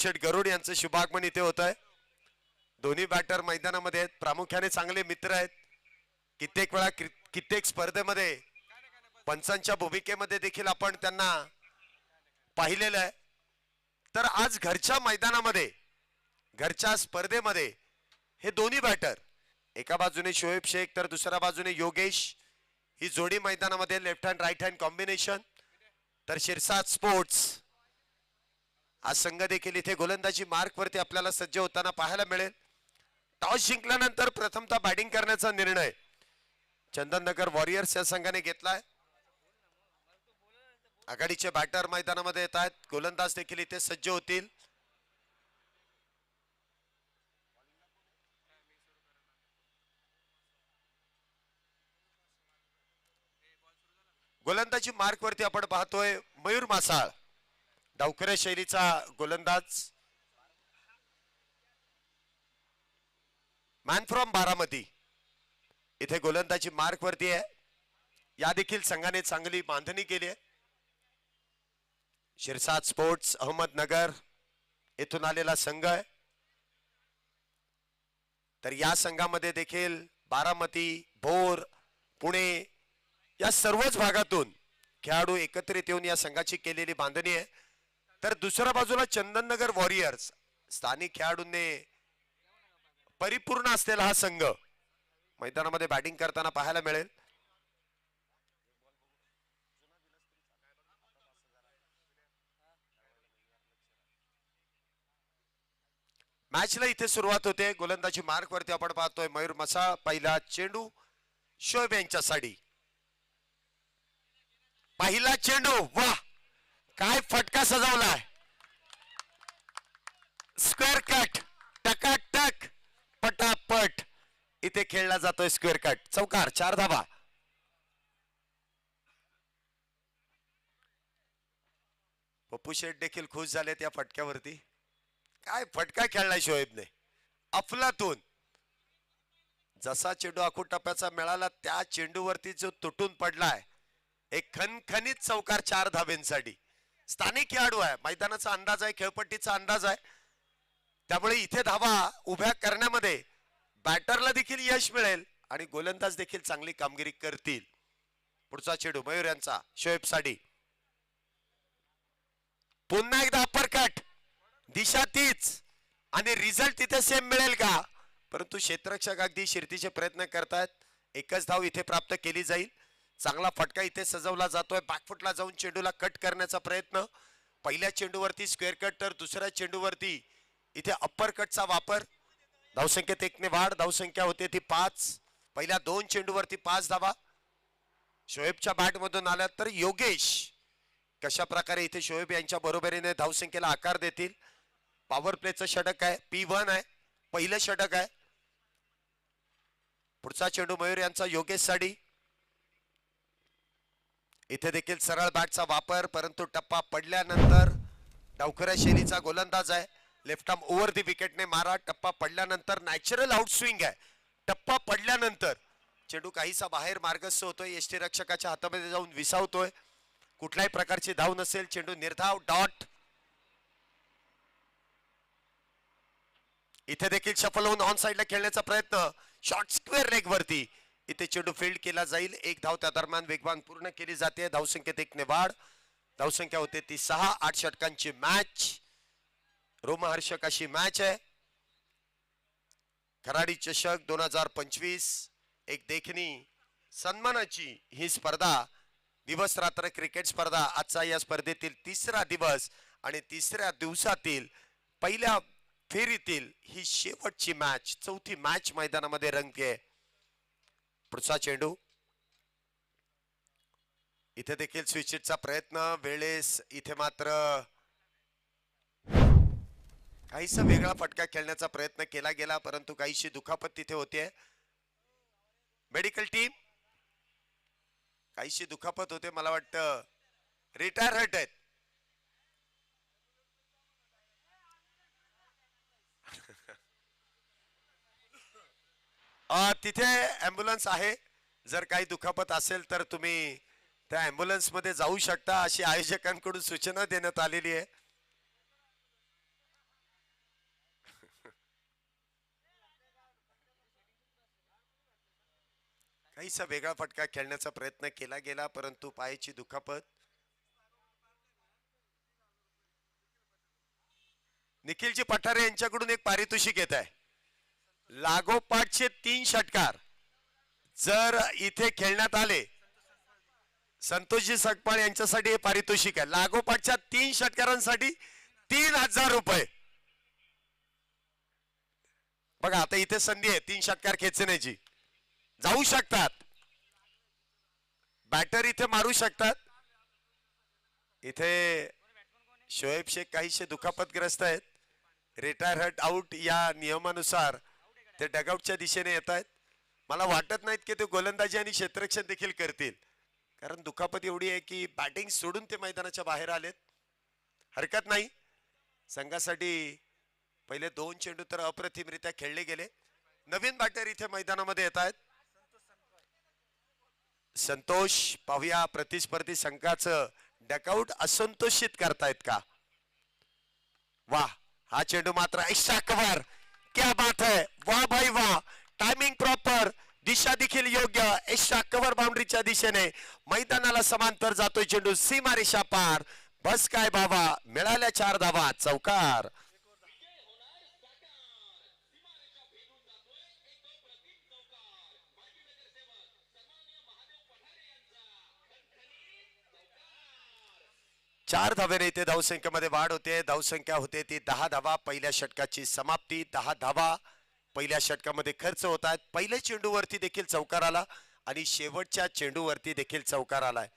शेठ गरुड यांचं शुभागमन इथे होत आहे. दोन्ही बॅटर मैदानामध्ये आहेत, प्रामुख्याने चांगले मित्र आहेत. कित्येक वेळा कित्येक स्पर्धेमध्ये पंचांच्या भूमिकेमध्ये देखील आपण त्यांना पाहिलेलं आहे. तर आज घरच्या मैदानामध्ये घरच्या स्पर्धेमध्ये हे दोन्ही बॅटर, एका बाजूने शोएब शेख तर दुसऱ्या बाजूने योगेश, ही जोडी मैदानामध्ये left hand right hand combination. तर शिरसाट स्पोर्ट्स हा संघ देखील इथे गोलंदाजी मार्क वरती आपल्याला सज्ज होताना पाहायला मिळेल. टॉस जिंकल्यानंतर प्रथमतः बॅटिंग करण्याचा निर्णय चंदननगर वॉरियर्स या संघाने घेतलाय. आघाडीचे बॅटर मैदानामध्ये येत आहेत, गोलंदाज देखील इथे सज्ज होतील. गोलंदाजी मार्क वरती आपण पाहतोय मयूर मासाळ, डावखऱ्या शैलीचा गोलंदाज, मॅन फ्रॉम बारामती, इथे गोलंदाजी मार्क वरती आहे. या देखील संघाने चांगली बांधणी केली आहे. शिरसाट स्पोर्ट्स अहमदनगर येथून आलेला संघ आहे. तर या संघामध्ये देखील बारामती, भोर, पुणे या सर्वच भागातून खेळाडू एकत्रित येऊन या संघाची केलेली बांधणी आहे. तर दुसऱ्या बाजूला चंदननगर वॉरियर्स, स्थानिक खेळाडूंनी परिपूर्ण असलेला हा संघ मैदानामध्ये बॅटिंग करताना पाहायला मिळेल. मॅचला इथे सुरुवात होते. गोलंदाजी मार्क वरती आपण पाहतोय मयूर मसाळ, पहिला चेंडू शोएब यांच्यासाठी, पहिला चेंडू, वाह काय फटका सजवलाय, स्क्वेअर कट, टकाटक पटापट इथे खेळला जातोय स्क्वेअर कट, चौकार, 4 धावा. पप्पू शेठ देखील खुश झाले त्या फटक्यावरती. काय फटका खेळलाय शोएबने, अफलातून. जसा चेंडू आखूड टप्प्याचा मिळाला त्या चेंडूवरती जो तुटून पडलाय, एक खणखणीत चौकार 4 धाब्यांसाठी. स्थानिक खेळाडू आहे, मैदानाचा अंदाज आहे, खेळपट्टीचा अंदाज आहे, त्यामुळे इथे धावा उभ्या करण्यामध्ये बॅटरला देखील यश मिळेल आणि गोलंदाज देखील चांगली कामगिरी करतील. पुढचा चेंडू मयूर यांचा शोएब साठी, पुन्हा एकदा अपर कट, दिशा तीच आणि रिझल्ट तिथे सेम मिळेल का, परंतु क्षेत्ररक्षक अगदी शिरतीचे प्रयत्न करतायत. एकच धाव इथे प्राप्त केली जाईल. चांगला फटका इथे सजवला जातोय, बॅकफुटला जाऊन चेंडूला कट करण्याचा प्रयत्न. पहिल्या चेंडूवरती स्क्वेअर कट तर दुसऱ्या चेंडूवरती इथे अप्पर कटचा वापर. धावसंख्येत 1 ने वाढ, धावसंख्या होते ती 5. पहिल्या 2 चेंडूवरती 5 धावा शोएबच्या बॅट मधून आल्या. तर योगेश कशा प्रकारे इथे शोएब यांच्या बरोबरीने धावसंख्येला आकार देतील. पॉवर प्लेचं षटक आहे, P1 आहे, पहिलं षटक आहे. पुढचा चेंडू मयूर यांचा योगेश साठी, इथे देखील सरळ बॅटचा वापर, परंतु टप्पा पडल्यानंतर डावखऱ्या शैलीचा गोलंदाज आहे. लेफ्ट आर्म ओव्हर दी विकेटने मारा. टप्पा पडल्यानंतर नॅचरल आउट स्विंग आहे. टप्पा पडल्यानंतर चेंडू काहीसा बाहेर मार्गस्थ होतोय, यष्टीरक्षकाच्या हातामध्ये जाऊन विसावतोय. कुठल्याही प्रकारची धाव नसेल, चेंडू निर्धाव, डॉट. इथे देखील शफल होऊन ऑन साइडला खेळण्याचा प्रयत्न, शॉर्ट स्क्वेअर लेग वरती इथे चेंडू फील्ड केला जाईल. 1 धाव त्या दरम्यान वेगवान पूर्ण केली जाते. धावसंख्येत 1 ने वाढ, धावसंख्या होते ती 6. 8 षटकांची मॅच, रोमहर्षक अशी मॅच आहे. खराडी चषक 2025 एक देखणी सन्मानाची ही स्पर्धा, दिवस रात्र क्रिकेट स्पर्धा. आजचा या स्पर्धेतील 3रा दिवस आणि 3ऱ्या दिवसातील पहिल्या फेरीतील ही शेवटची मॅच, 4थी मॅच मैदानामध्ये रंगते. पुढचा चेंडू, इथे देखील स्विचिटचा प्रयत्न, वेळेस इथे मात्र काहीसा वेगळा फटका खेळण्याचा प्रयत्न केला गेला, परंतु काहीशी दुखापत तिथे होते. मेडिकल टीम काहीशी दुखापत होते, मला वाटतं रिटायर हर्ट आहेत. तिथे ॲम्ब्युलन्स आहे, जर काही दुखापत असेल तर तुम्ही त्या ॲम्ब्युलन्स मध्ये जाऊ शकता, अशी आयोजकांकडून सूचना देण्यात आलेली आहे. काहीसा वेगळा फटका खेळण्याचा प्रयत्न केला गेला, परंतु पायाची दुखापत. निखिलजी पठारे यांच्याकडून एक पारितोषिक येत आहे. लागोपाठचे 3 षटकार जर इथे खेळण्यात आले, संतोषजी सकपाळ यांच्यासाठी हे पारितोषिक आहे. लागोपाठच्या 3 षटकारांसाठी 3000 रुपये. बघा आता इथे संधी आहे 3 षटकार खेचण्याची. जाऊ शकतात, बॅटर इथे मारू शकतात. इथे शोएब शेख काहीशे दुखापतग्रस्त आहेत. रिटायर हट आउट या नियमानुसार ते डगआउटच्या दिशेने येत आहेत. मला वाटत नाहीत की ते गोलंदाजी आणि क्षेत्ररक्षण देखील करतील, कारण दुखापत एवढी आहे की बॅटिंग सोडून ते मैदानाच्या बाहेर आलेत. हरकत नाही, संघासाठी पहिले 2 चेंडू तर अप्रतिमरित्या खेळले गेले. नवीन बॅटर इथे मैदानामध्ये येत आहेत. संतोष, पाहूया प्रतिस्पर्धी संघाचं डकआउट असंतोषित करतायत का. वाह, हा चेंडू मात्र एक्स्ट्रा कव्हर. क्या बात है, वाह भाई वाह. टायमिंग प्रॉपर, दिशा देखील योग्य. एक्स्ट्रा कव्हर बाउंड्रीच्या दिशेने मैदानाला समांतर जातोय चेंडू, सीमा रेषा पार. बस काय बाबा, मिळाल्या 4 धावा, चौकार. चार धावेने इथे धावसंख्येमध्ये वाढ होते. धावसंख्या होते ती 10 धावा. पहिल्या षटकाची समाप्ती. 10 धावा पहिल्या षटकामध्ये खर्च होत आहेत. पहिल्या चेंडूवरती देखील चौकार आला आणि शेवटच्या चेंडूवरती देखील चौकार आलाय.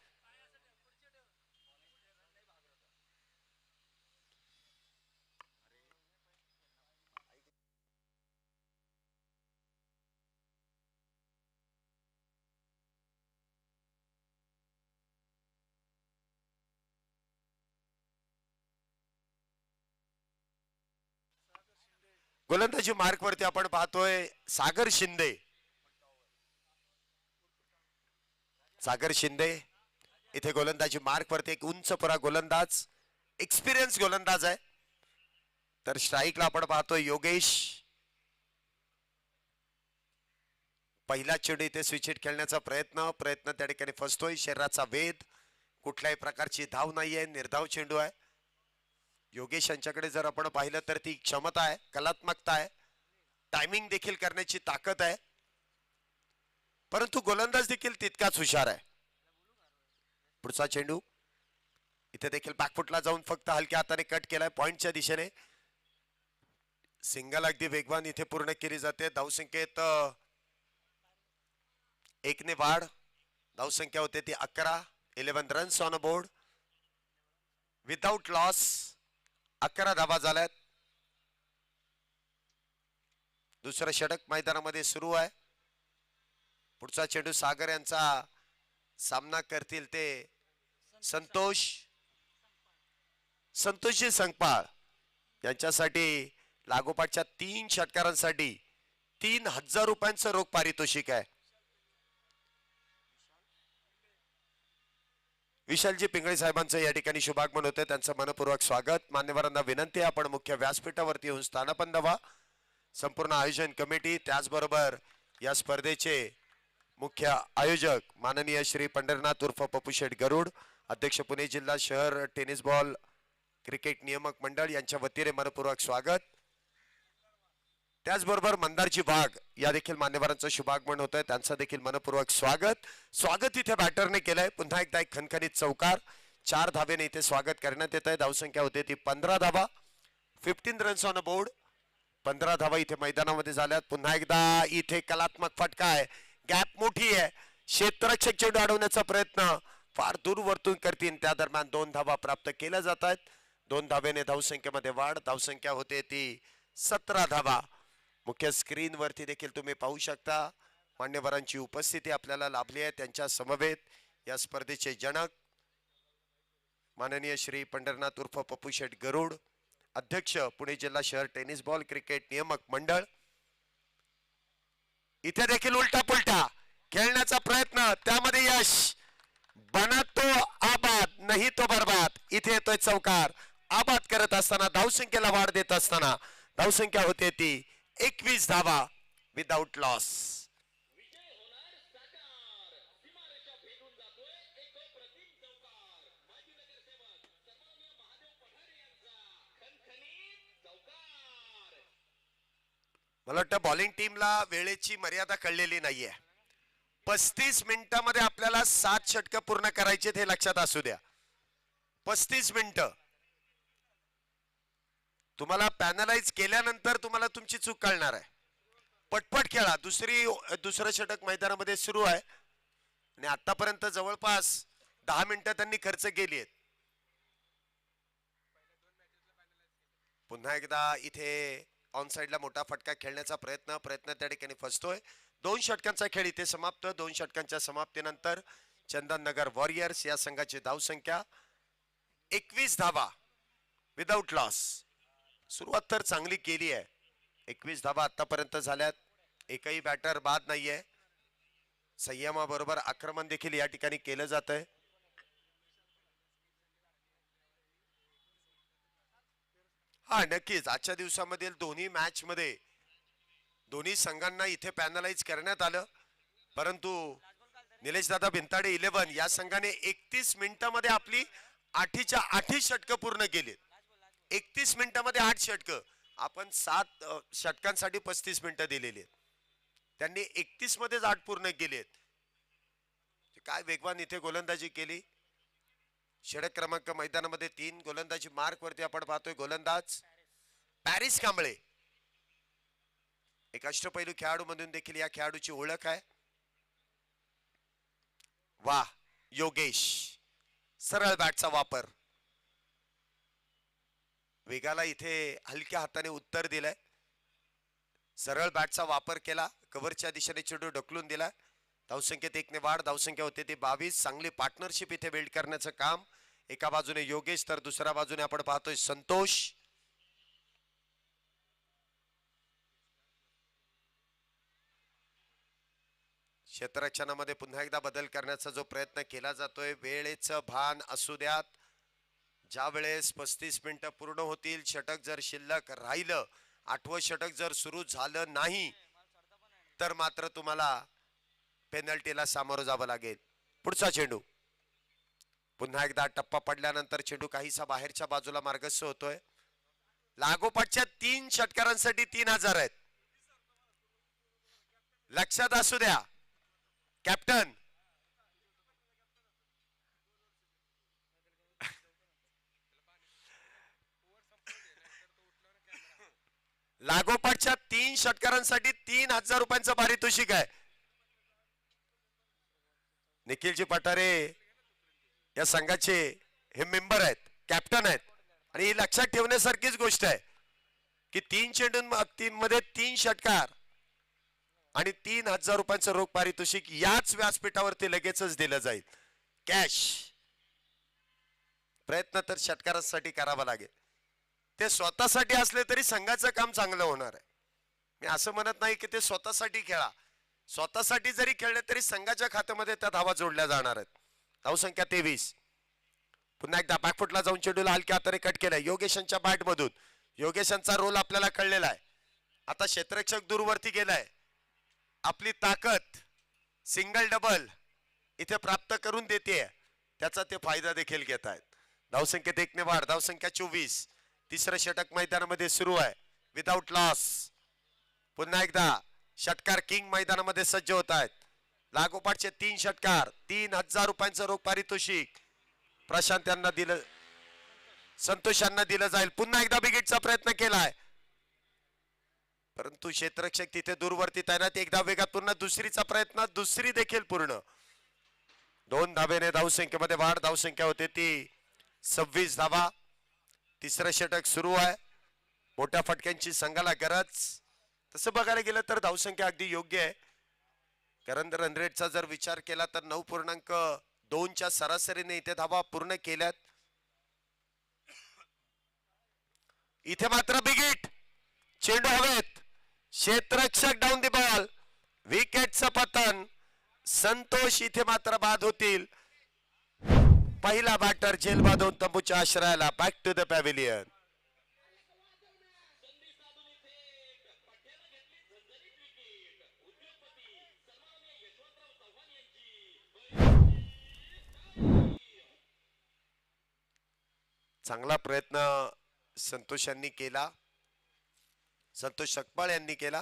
गोलंदाजी मार्क वरती आपण पाहतोय सागर शिंदे. सागर शिंदे इथे गोलंदाजी मार्क वरती एक उंच पुरा गोलंदाज, एक्सपिरियन्स गोलंदाज आहे. तर स्ट्राईकला आपण पाहतोय योगेश. पहिला चेंडू इथे स्विच हिट खेळण्याचा प्रयत्न त्या ठिकाणी फसतोय. शरीराचा वेध, कुठल्याही प्रकारची धाव नाहीये, निर्धाव चेंडू आहे. योगेश यांच्याकडे जर आपण पाहिलं तर ती क्षमता आहे, कलात्मकता आहे, टायमिंग देखील करण्याची ताकद आहे, परंतु गोलंदाज देखील तितकाच हुशार आहे. पुढचा चेंडू इथे देखील बॅकफुटला जाऊन फक्त हलक्या हाताने कट केलाय पॉइंटच्या दिशेने. सिंगल अगदी वेगवान इथे पूर्ण केली जाते. धावसंख्येत 1 ने वाढ. धावसंख्या होते ती 11. 11 runs on a board without loss. 11 धावा झाल्यात. दुसरं षटक मैदानामध्ये सुरू आहे. पुढचा चेंडू सागर यांचा सामना करतील ते संतोषजी संकपाळ यांच्यासाठी लागोपाठच्या 3 षटकारांसाठी 3000 रुपयांचं रोख पारितोषिक आहे. विशालजी पिंगळे साहेबांचं या ठिकाणी शुभागमन होते. त्यांचं मनपूर्वक स्वागत. मान्यवरांना विनंती आहे आपण मुख्य व्यासपीठावरती येऊन स्थानापन्न व्हा. संपूर्ण आयोजन कमिटी, त्याचबरोबर या स्पर्धेचे मुख्य आयोजक माननीय श्री पंढरनाथ उर्फ पप्पूशेठ गरुड, अध्यक्ष पुणे जिल्हा शहर टेनिस बॉल क्रिकेट नियामक मंडळ यांच्या वतीने मनपूर्वक स्वागत. त्याचबरोबर मंदारजी वाघ या देखील मान्यवरांचं शुभागमन होत आहे. त्यांचं देखील मनपूर्वक स्वागत इथे बॅटरने केलंय. पुन्हा एकदा एक खणखणीत चौकार. 4 धावेने इथे स्वागत करण्यात येत आहे. धावसंख्या होते ती 15 धावा. 15 रन्स ऑन अ बोर्ड. 15 धावा इथे मैदानामध्ये झाल्यात. पुन्हा एकदा इथे कलात्मक फटका आहे. गॅप मोठी आहे. क्षेत्ररक्षक चेंडू अडवण्याचा प्रयत्न फार दूरवरतून करतील. त्या दरम्यान 2 धावा प्राप्त केल्या जात आहेत. 2 धावेने धावसंख्येमध्ये वाढ. धावसंख्या होते ती 17 धावा. मुख्य स्क्रीन वरती देखील तुम्ही पाहू शकता मान्यवरांची उपस्थिती आपल्याला लाभली आहे. त्यांच्या समवेत या स्पर्धेचे जनक माननीय श्री पंढरनाथ उर्फ पप्पूशेठ गरुड, अध्यक्ष पुणे जिल्हा शहर टेनिस बॉल क्रिकेट नियामक मंडळ. इथे देखील उलटा पुलटा खेळण्याचा प्रयत्न, त्यामध्ये यश. बनत तो आबाद नाही तो बर्बाद. इथे येतोय चौकार. आबाद करत असताना धावसंख्येला वाढ देत असताना धावसंख्या होते ती 21 धावा विदाउट लॉस. मला वाटतं बॉलिंग टीमला वेळेची मर्यादा कळलेली नाहीये. 35 मिनिटांमध्ये आपल्याला 7 षटकं पूर्ण करायचे हे लक्षात असू द्या. 35 मिनिटं तुम्हाला पॅनलाइज केल्यानंतर तुम्हाला तुमची चूक कळणार आहे. पटपट खेळा. दुसरं षटक मैदानामध्ये सुरू आहे आणि आतापर्यंत जवळपास 10 मिनिटं त्यांनी खर्च केली आहेत. पुन्हा एकदा इथे ऑन साइडला मोठा फटका खेळण्याचा प्रयत्न त्या ठिकाणी फसतोय. 2 षटकांचा खेळ इथे समाप्त. 2 षटकांच्या समाप्तीनंतर चंदननगर वॉरियर्स या संघाची धावसंख्या 21 धावा विदाउट लॉस. सुरुवात तर चांगली केली आहे. 21 धावा आतापर्यंत झाल्यात. एकही बॅटर बाद नाहीये. संयमाबरोबर आक्रमण देखील या ठिकाणी केलं जात आहे. हा नक्कीच आजच्या दिवसामधील दोन्ही मॅच मध्ये दोन्ही संघांना इथे पॅनलाइज करण्यात आलं, परंतु निलेश दादा भिंताडे 11 या संघाने 31 मिनिटांमध्ये आपली 8च्या 8 षटकं पूर्ण केली. 31 मिनिटांमध्ये 8 षटकं. आपण 7 षटकांसाठी 35 मिनिटं दिलेली आहेत. त्यांनी 31 मध्येच 8 पूर्ण केली आहेत. काय वेगवान इथे गोलंदाजी केली. षटक क्रमांक मैदानामध्ये 3. गोलंदाजी मार्क वरती आपण पाहतोय गोलंदाज पॅरिस कांबळे. एक अष्टपैलू खेळाडू म्हणून देखील या खेळाडूची ओळख आहे. वाह योगेश, सरळ बॅटचा वापर. वेगाला इथे हलक्या हाताने उत्तर दिलंय. सरळ बॅटचा वापर केला. कव्हरच्या दिशेने चेंडू ढकलून दिला. धावसंख्येत 1 ने वाढ. धावसंख्या होते ती 22. चांगली पार्टनरशिप इथे बिल्ड करण्याचं काम. एका बाजूने योगेश तर दुसऱ्या बाजूने आपण पाहतोय संतोष. क्षेत्ररक्षणामध्ये पुन्हा एकदा बदल करण्याचा जो प्रयत्न केला जातोय. वेळेचं भान असू द्यात. ज्या वेळेस 35 मिनिटं पूर्ण होतील, षटक जर शिल्लक राहिलं, 8वं षटक जर सुरू झालं नाही तर मात्र तुम्हाला पेनल्टीला सामोरं जावं लागेल. पुढचा चेंडू पुन्हा एकदा टप्पा पडल्यानंतर चेंडू काहीसा बाहेरच्या बाजूला मार्गस्थ होतोय. लागोपाठच्या 3 षटकारांसाठी 3000 आहेत. लक्षात असू द्या कॅप्टन. लागोपाठच्या 3 षटकारांसाठी 3000 रुपयांचं पारितोषिक आहे. निखिलजी पठारे या संघाचे हे मेंबर आहेत, कॅप्टन आहेत. आणि ही लक्षात ठेवण्यासारखीच गोष्ट आहे की 3 चेंडूंमध्ये 3 षटकार आणि 3000 रुपयांचं रोख पारितोषिक याच व्यासपीठावरती लगेचच दिलं जाईल कॅश. प्रयत्न तर षटकारांसाठी करावा लागेल. ते स्वतःसाठी असले तरी संघाचं काम चांगलं होणार आहे. मी असं म्हणत नाही की ते स्वतःसाठी खेळा. स्वतःसाठी जरी खेळले तरी संघाच्या खात्यामध्ये त्या धावा जोडल्या जाणार आहेत. धावसंख्या 23. पुन्हा एकदा बॅकफुटला जाऊन चेंडूला हलक्या हाताने कट केलाय योगेशांच्या बॅट मधून. योगेशांचा रोल आपल्याला कळलेला आहे. आता क्षेत्ररक्षक दूरवरती गेलाय. आपली ताकद सिंगल डबल इथे प्राप्त करून देते, त्याचा ते फायदा देखील घेत आहेत. धावसंख्येत 1 ने वाढ. धावसंख्या 24. तिसरं षटक मैदानामध्ये सुरू आहे विदाउट लॉस. पुन्हा एकदा षटकार किंग मैदानामध्ये सज्ज होत आहेत. लागोपाठचे 3 षटकार 3000 रुपयांचं रोख पारितोषिक प्रशांत यांना दिलं, संतोष यांना दिलं जाईल. पुन्हा एकदा बिगिटचा प्रयत्न केलाय परंतु क्षेत्ररक्षक तिथे दूरवरती तैनात. एकदा वेगात पुन्हा दुसरीचा प्रयत्न, दुसरी देखील पूर्ण. 2 धावेने धावसंख्येमध्ये वाढ. धावसंख्या होते ती 26 धावा. तिसरं षटक सुरू आहे. मोठ्या फटक्यांची संघाला गरज. तसं बघायला गेलं तर धावसंख्या अगदी योग्य आहे. कारण रन रेटचा जर विचार केला तर 9.2च्या सरासरीने इथे धावा पूर्ण केल्यात. इथे मात्र बिगिट. चेंडू हवेत. क्षेत्ररक्षक डाऊन द बॉल. विकेटचं पतन. संतोष इथे मात्र बाद होतील. पहिला बॅटर जेल बांधून तंबूच्या आश्रयाला. Back to the pavilion. चांगला प्रयत्न संतोष यांनी केला. संतोष सकपाळ यांनी केला.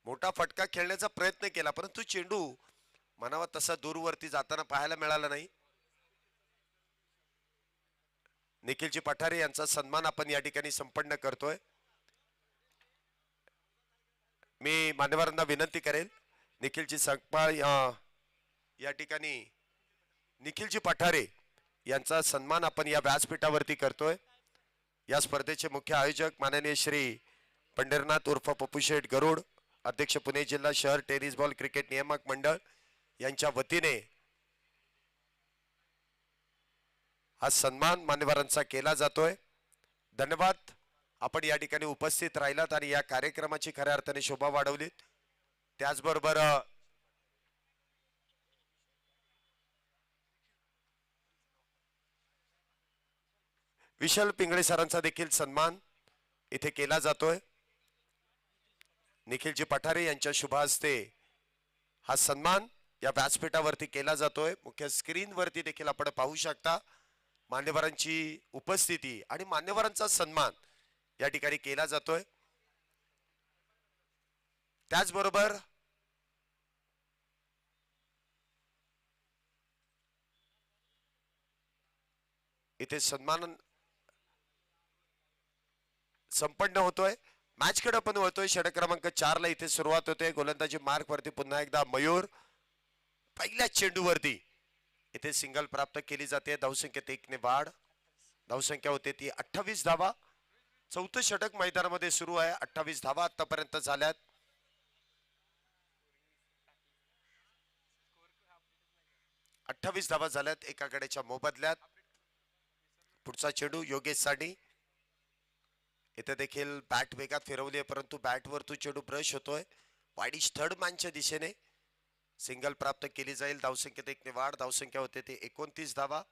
मोठा फटका खेळण्याचा प्रयत्न केला, परंतु चेंडू मनावा तसा दूरवरती जाताना पाहायला मिळाला नाही. निखिलजी पठारे यांचा सन्मान आपण या ठिकाणी संपन्न करतोय. मी मान्यवरांना विनंती करेल, निखिलजी सकपाळ या ठिकाणी निखिलजी पठारे यांचा सन्मान आपण या व्यासपीठावरती करतोय. या स्पर्धेचे मुख्य आयोजक माननीय श्री पंढरनाथ उर्फ पप्पूशेठ गरुड, अध्यक्ष पुणे जिल्हा शहर टेनिस बॉल क्रिकेट नियामक मंडळ यांच्या वतीने हा सन्मान मान्यवरांचा केला जातोय. धन्यवाद. आपण या ठिकाणी उपस्थित राहिलात आणि या कार्यक्रमाची खऱ्या अर्थाने शोभा वाढवलीत. त्याचबरोबर विशाल पिंगळे सरांचा देखील सन्मान इथे केला जातोय. निखिलजी पठारे यांच्या शुभ हस्ते हा सन्मान या व्यासपीठावरती केला जातोय. मुख्य स्क्रीन वरती देखील आपण पाहू शकता मान्यवरांची उपस्थिती आणि मान्यवरांचा सन्मान या ठिकाणी केला जातोय. त्याचबरोबर इथे सन्मान संपन्न होतोय. मॅच कडे आपण वळतोय. षटक क्रमांक 4 ला इथे सुरुवात होते. गोलंदाजी मार्क वरती पुन्हा एकदा मयूर. पहिल्या चेंडूवरती इथे सिंगल प्राप्त केली जाते. धावसंख्येत 1 ने वाढ. धावसंख्या होते ती 28 धावा. चौथं षटक मैदानामध्ये सुरू आहे. 28 धावा आतापर्यंत झाल्यात. धावा झाल्यात एका गड्याच्या मोबदल्यात. पुढचा चेंडू योगेश साडी. इथे देखील बॅट वेगात फिरवली आहे, परंतु बॅटवर तो चेंडू ब्रश होतोय. वाईडिश थर्ड मॅनच्या दिशेने सिंगल प्राप्त केली जाईल. धावसंख्येत 1 ने वाढ. धावसंख्या होते ती 29 धावा.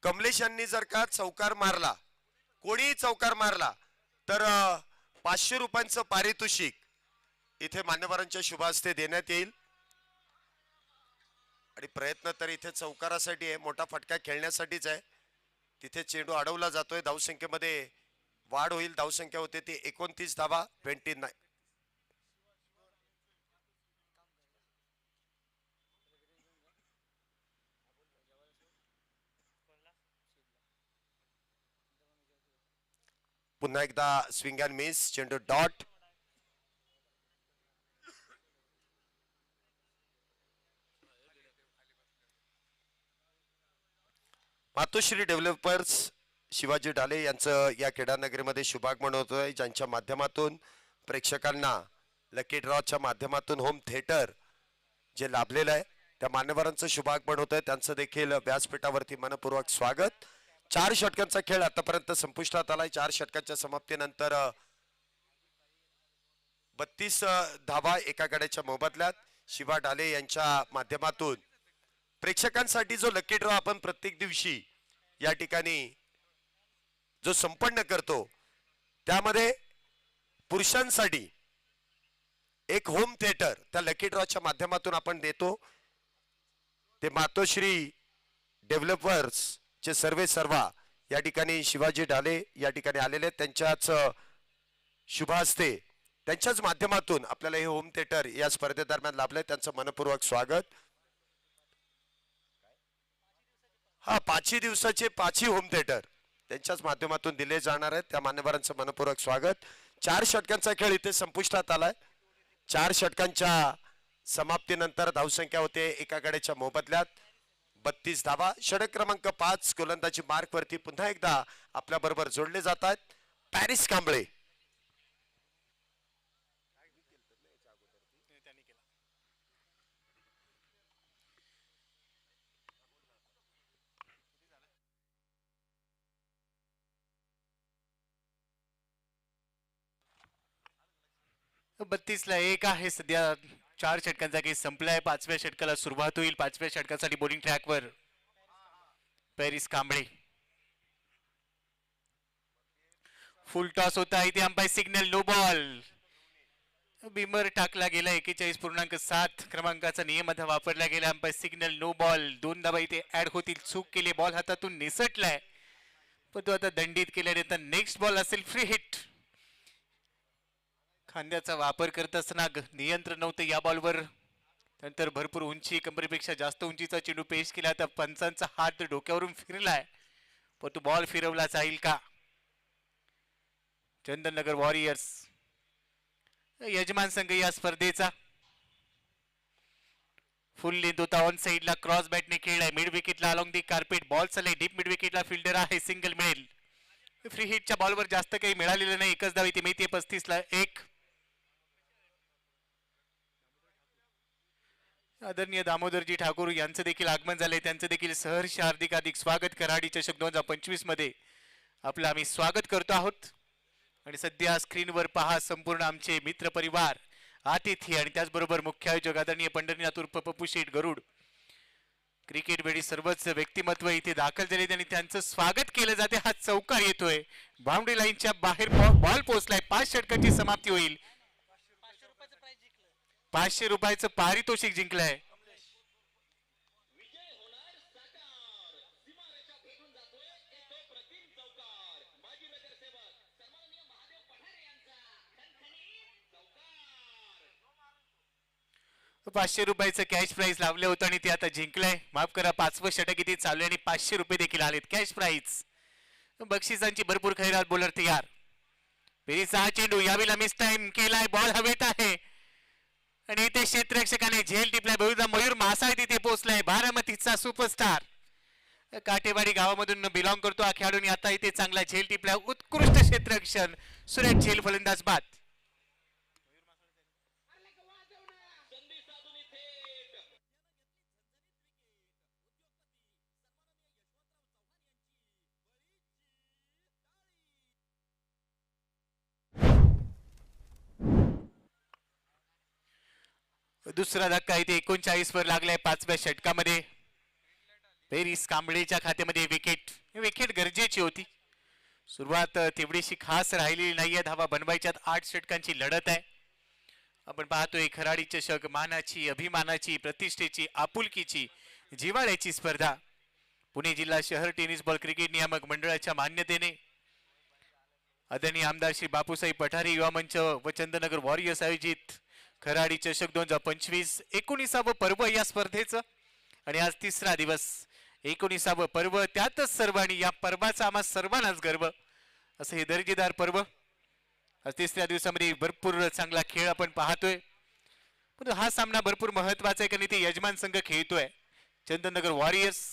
कमलेश यांनी जर का चौकार मारला, कोणी चौकार मारला तर 500 रुपयांचं पारितोषिक इथे मान्यवरांच्या शुभ हस्ते देण्यात येईल. आणि प्रयत्न तर इथे चौकारासाठी आहे, मोठा फटका खेळण्यासाठीच आहे. तिथे चेंडू अडवला जातोय. धावसंख्येमध्ये वाढ होईल. धावसंख्या होते ती 29 धावा. 29. पुन्हा एकदा स्विंग अँड मिस. चेंडू डॉट. मातोश्री डेव्हलपर्स शिवाजी ढाले यांचं या क्रीडा नगरीमध्ये शुभागमन होतोय, ज्यांच्या माध्यमातून प्रेक्षकांना लकी ड्रॉच्या माध्यमातून होम थिएटर जे लाभलेलं आहे त्या मान्यवरांचं शुभागमन होतंय. त्यांचं देखील व्यासपीठावरती मनपूर्वक स्वागत. 4 षटकांचा खेळ आतापर्यंत संपुष्टात आलाय. 4 षटकांच्या समाप्तीनंतर 32 धावा एका गड्याच्या मोबदल्यात. शिवा ढाले यांच्या माध्यमातून प्रेक्षकांसाठी जो लकी ड्रॉ आपण प्रत्येक दिवशी या ठिकाणी जो संपन्न करतो, त्यामध्ये पुरुषांसाठी एक होम थिएटर त्या लकी ड्रॉच्या माध्यमातून आपण देतो. ते मातोश्री डेव्हलपर्स चे सर्वा या ठिकाणी शिवाजी ढाले या ठिकाणी आलेले, त्यांच्याच शुभ हस्ते त्यांच्याच माध्यमातून आपल्याला हे होम थिएटर या स्पर्धेदरम्यान लाभले. त्यांचं मनपूर्वक स्वागत. हा 5 दिवसाचे 5 होम थिएटर त्यांच्याच माध्यमातून दिले जाणार आहेत. त्या मान्यवरांचं मनपूर्वक स्वागत. 4 षटकांचा खेळ इथे संपुष्टात आलाय. 4 षटकांच्या समाप्तीनंतर धावसंख्या होते एका गड्याच्या मोबदल्यात 32 धावा. षटक क्रमांक 5 गोलंदाजी मार्क वरती पुन्हा एकदा आपल्या बरोबर जोडले जातात पॅरिस कांबळे. बत्तीसला 1 आहे सध्या. 4 षटकांचा केस संपलाय. 5व्या षटकाला सुरुवात होईल. 5व्या षटकासाठी बॉलिंग ट्रॅकवर पॅरिस कांबळे. फुल टॉस होता इथे. Umpire signal no ball. Beamer टाकला गेला. 41.7 क्रमांकाचा नियम आता वापरला गेला. Umpire signal no ball. 2 धावा इथे ऍड होतील. चूक केली. बॉल हातातून निसटलाय. पण तो आता दंडित केल्यानंतर नेक्स्ट बॉल असेल फ्री हिट. खांद्याचा वापर करत असताना नियंत्रण नव्हतं या बॉलवर. नंतर भरपूर उंची, कंबरेपेक्षा जास्त उंचीचा चेंडू पेश केला. आता पंचांचा हात डोक्यावरून फिरलाय, पण तो बॉल फिरवला जाईल का? चंदननगर वॉरियर्स यजमान संघ या स्पर्धेचा. फुल लेंथ होता, ऑन साइडला क्रॉस बॅटने खेळलाय. मिड विकेटला अलॉंग दी कार्पेट बॉल चाललाय. डीप मिड विकेटला फिल्डर आहे, सिंगल मिळेल. फ्री हिटच्या बॉलवर जास्त काही मिळालेलं नाही. एकच धाव इथे मिळते 35 ला 1. आदरणीय दामोदरजी ठाकूर यांचं देखील आगमन झालंय. त्यांचं देखील सहर्ष हार्दिक स्वागत. कराडी चषक 2025 मध्ये आपलं आम्ही स्वागत करतो आहोत. आणि सध्या स्क्रीनवर पहा संपूर्ण आमचे मित्र परिवार, अतिथी आणि त्याचबरोबर मुख्य आयोजक आदरणीय पंढरीनाथ उर्फ पप्पू शेठ गरुड. क्रिकेट वेळी सर्वच व्यक्तिमत्व इथे दाखल झाले आणि त्यांचं स्वागत केलं जाते. हा चौकार येतोय, बाउंड्री लाईनच्या बाहेर बॉल पोहोचलाय. 5 षटकांची समाप्ती होईल. 500 रुपयाचं पारितोषिक जिंकलंय. ₹500 कॅश प्राइज लावलं होतं आणि ते आता जिंकलंय. माफ करा, 5वं षटक इथे चालू आहे आणि ₹500 देखील आलेत कॅश प्राइज. बक्षिसांची भरपूर खैरात. बॉलर तयार. पेरीचा हा चेंडू यावेळेला मिस टाइम केलाय. बॉल हवेत आहे आणि इथे क्षेत्ररक्षकाने झेल टिपलाय. बहुधा मयूर मासाळ तिथे पोहोचलाय. बारामतीचा सुपरस्टार, काटेवाडी गावामधून बिलॉंग करतो हा खेळाडू. आता इथे चांगला झेल टिपलाय. उत्कृष्ट क्षेत्ररक्षण. सुरेश झेल फलंदाज बाद. दुसरा धक्का इथे 39 वर लागलाय 5व्या षटकामध्ये. पेरिस कांबळेच्या खात्यामध्ये विकेट गरजेची होती. सुरुवात तेवढीशी खास राहिलेली नाहीये. धावा बनवायच्यात. 8 षटकांची लढत आहे. आपण पाहतोय खराडी चषक मानाची, अभिमानाची, प्रतिष्ठेची, आपुलकीची, जिव्हाळ्याची स्पर्धा. पुणे जिल्हा शहर टेनिस बॉल क्रिकेट नियामक मंडळाच्या मान्यतेने आदरणीय आमदार श्री बापूसाहेब पठारे युवा मंच व चंदननगर वॉरियर्स आयोजित खराडी चषक 2025 19वे पर्व या स्पर्धेचं. आणि आज 3रा दिवस, 19वे पर्व. त्यातच सर्व आणि या पर्वाचा आम्हा सर्वांनाच गर्व असं हे दर्जेदार पर्व. आज 3ऱ्या दिवसामध्ये भरपूर चांगला खेळ आपण पाहतोय. पण हा सामना भरपूर महत्वाचा आहे कारण ते यजमान संघ खेळतोय चंदननगर वॉरियर्स.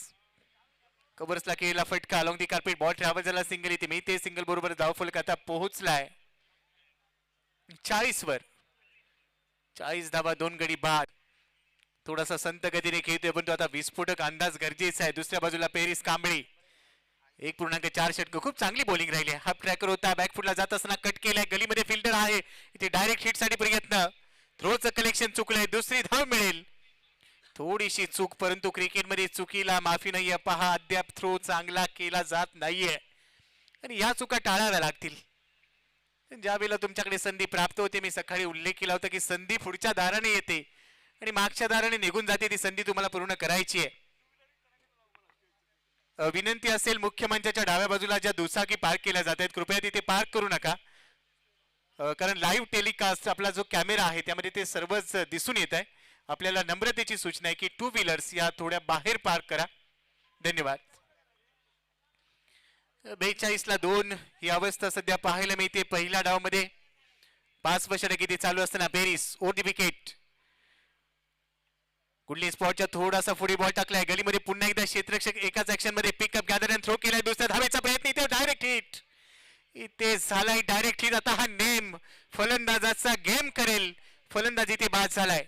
कव्हर्सला केलेला फटका along the carpet ball travel झाला. सिंगल इथे मिळते. सिंगल बरोबर धावफलक आता पोहोचलाय 40 वर. 40 धावा, 2 गडी बाद. थोडासा संत गतीने खेळतोय पण तो आता विस्फोटक अंदाज गरजेचा आहे. दुसऱ्या बाजूला पेरिस कांबळे 1.4 षटक. खूप चांगली बॉलिंग राहिली. हाफ ट्रॅकर होता, बॅकफुटला जात असताना कट केलाय. गलीमध्ये फिल्डर आहे इथे. डायरेक्ट हिट साठी प्रयत्न. थ्रोचं कलेक्शन चुकलंय. दुसरी धाव मिळेल. थोडीशी चूक, परंतु क्रिकेटमध्ये चुकीला माफी नाहीये. पहा, अद्याप थ्रो चांगला केला जात नाहीये आणि या चुका टाळाव्या लागतील. ज्या वेळेला तुमच्याकडे संधी प्राप्त होते, मी सकाळी उल्लेख केला होता की संधी पुढच्या दाराने येते आणि मागच्या दाराने निघून जाते. ती संधी तुम्हाला पूर्ण करायची आहे. विनंती असेल, मुख्य मंचाच्या डाव्या बाजूला ज्या दुचाकी पार्क केल्या जात आहेत कृपया तिथे पार्क करू नका, कारण लाईव्ह टेलिकास्ट आपला जो कॅमेरा आहे त्यामध्ये ते सर्वच दिसून येत आहे. आपल्याला नम्रतेची सूचना आहे की 2 व्हीलर्स या थोड्या बाहेर पार्क करा. धन्यवाद. 42 ला 2 ही अवस्था सध्या पाहायला मिळते. पहिल्या डावामध्ये 5 षटक इथे चालू असताना पेरिस ओन दी विकेट. कुठली स्पॉटच्या थोडासा पुढे बॉल टाकलाय. गलीमध्ये पुन्हा एकदा क्षेत्ररक्षक एकाच ऍक्शन मध्ये पिकअप गॅदर अँड थ्रो केलाय. दुसऱ्या धावेचा प्रयत्न इथे डायरेक्ट हिट. इथे झालाय डायरेक्ट हिट. आता हा नेम फलंदाजाचा गेम करेल. फलंदाज इथे बाद झालाय.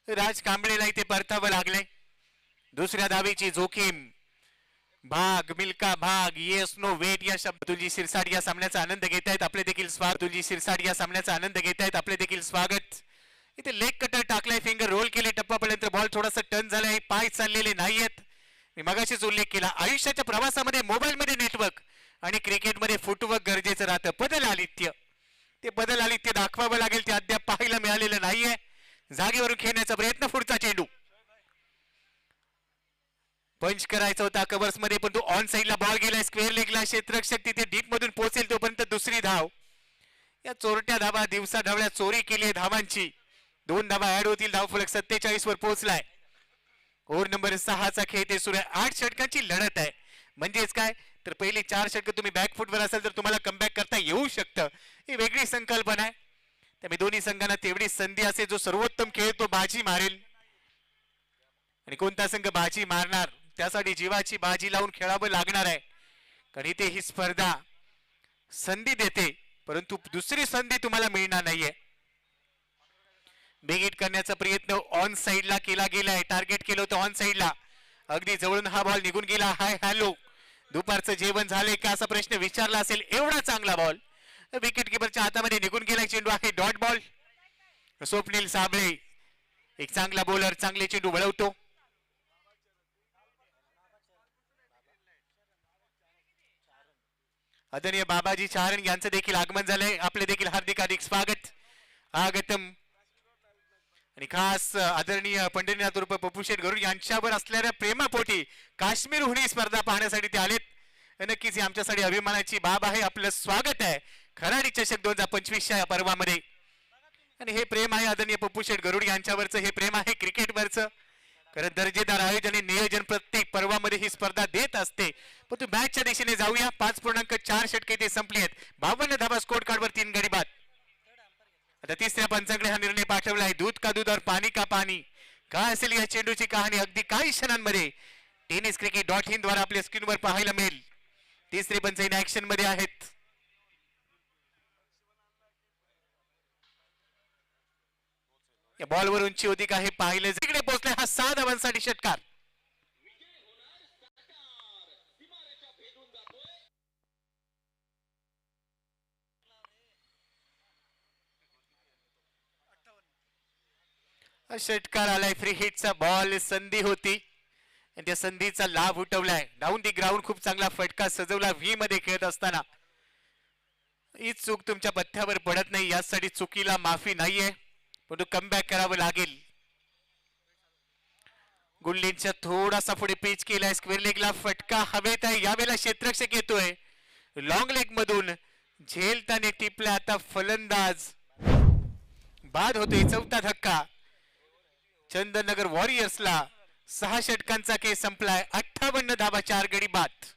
राज कांबळेला इथे परतावं लागलंय. दुसऱ्या धावेची जोखीम. भाग मिल्का भाग, येस नो वेट या शब्द. तुलजी शिरसाट या सामन्याचा आनंद घेत आहेत. आपले देखील स्वागत. तुलजी शिरसाट या सामन्याचा आनंद घेत आहेत. आपले देखील स्वागत. इथे लेग कटर टाकलाय. फिंगर रोल केले. टप्पापर्यंत बॉल थोडासा टर्न झालाय. पाय चाललेले नाहीयेत. मी मगाशीच उल्लेख केला, आयुष्याच्या प्रवासामध्ये मोबाईल मध्ये नेटवर्क आणि क्रिकेटमध्ये फुटवर्क गरजेचं राहतं. बदल आलित्य, ते बदल आलित्य दाखवावं लागेल. ते अद्याप पाहायला मिळालेलं नाहीये. जागेवरून खेळण्याचा प्रयत्न, पुढचा चेंडू पंच करायचा होता कव्हर्स मध्ये, पण तो ऑन साइडला बॉल गेलाय स्क्वेअर लेगला. क्षेत्ररक्षक तिथे डीप मधून पोहोचेल तोपर्यंत दुसरी धाव. या चोरट्या धावा दिवसा ढवळ्या चोरी केली आहे धावांची. 2 धावा ऍड होतील. धावफलक 47 वर पोहोचलाय. ओव्हर नंबर 6 चा खेळ ते सुरू आहे. 8 षटकांची लढत आहे. म्हणजेच काय तर पहिली 4 षटक तुम्ही बॅकफुटवर असाल तर तुम्हाला कमबॅक करता येऊ शकतं. ही वेगळी संकल्पना आहे. त्यामुळे दोन्ही संघांना तेवढी संधी असेल, जो सर्वोत्तम खेळ तो बाजी मारेल. आणि कोणता संघ बाजी मारणार त्यासाठी जीवाची बाजी लावून खेळावं लागणार आहे. कारण इथे ही स्पर्धा संधी देते, परंतु दुसरी संधी तुम्हाला मिळणार नाहीये. बेगिट करण्याचा प्रयत्न ऑन साइडला केला गेलाय. टार्गेट केलं होतं ऑन साइडला. अगदी जवळून हा बॉल निघून गेला. हाय हॅलो, दुपारचं जेवण झाले का असा प्रश्न विचारला असेल. एवढा चांगला बॉल विकेट किपरच्या हातामध्ये निघून गेला. चेंडू आहे डॉट बॉल. स्वप्नील साबळे एक चांगला बॉलर, चांगले चेंडू वळवतो. आदरणीय बाबाजी चारण यांचं देखील आगमन झालंय. आपले देखील हार्दिक हार्दिक स्वागत. आगतम. आणि खास आदरणीय पंढरीनाथ उर्फ पप्पूशेठ गरुड यांच्यावर असलेल्या प्रेमापोटी काश्मीरहून ही स्पर्धा पाहण्यासाठी ते आलेत. नक्कीच ही आमच्यासाठी अभिमानाची बाब आहे. आपलं स्वागत आहे खराडी चषक 2025 या पर्वामध्ये. आणि हे प्रेम आहे आदरणीय पप्पूशेठ गरुड यांच्यावरचं. हे प्रेम आहे क्रिकेटवरचं. कारण दर्जेदार आयोजन आणि नियोजन प्रत्येक पर्वामध्ये ही स्पर्धा देत असते. पण तू मॅचच्या दिशेने जाऊया. 5.4 षटके ते संपली आहेत. 52 धाबा स्कोर कार्डवर 3 गडी बाद. आता तिसऱ्या पंचांकडे हा निर्णय पाठवला आहे. दूध का दूध और पाणी का पाणी. काय असेल या चेंडूची कहाणी अगदी काही क्षणांमध्ये टेनिस क्रिकेट .in द्वारा आपल्या स्क्रीनवर पाहायला मिळेल. तिसरे पंच इन ऍक्शन मध्ये आहेत. या बॉलवर उंची होती का हे पाहिले. जिकडे पोहोचले हा 6 धावांसाठी षटकार. षटकार आलाय. फ्री हिटचा बॉल संधी होती आणि त्या संधीचा लाभ उठवलाय. डाऊन दी ग्राउंड खूप चांगला फटका सजवला व्ही मध्ये खेळत असताना. ही चूक तुमच्या पथ्यावर पडत नाही, यासाठी चुकीला माफी नाहीये, पण कमबॅक करावं लागेल. गुल्लींच्या थोडासा पुढे पिच केलाय. स्क्वेअर लेगला फटका हवेत आहे. यावेळेला क्षेत्ररक्षक येतोय लॉंग लेग मधून. झेलताने टिपला आता फलंदाज. बाद होतोय. 4था धक्का चंदननगर वॉरियर्सला. 6 षटकांचा खेळ संपलाय. 58 धावा 4 गडी बाद.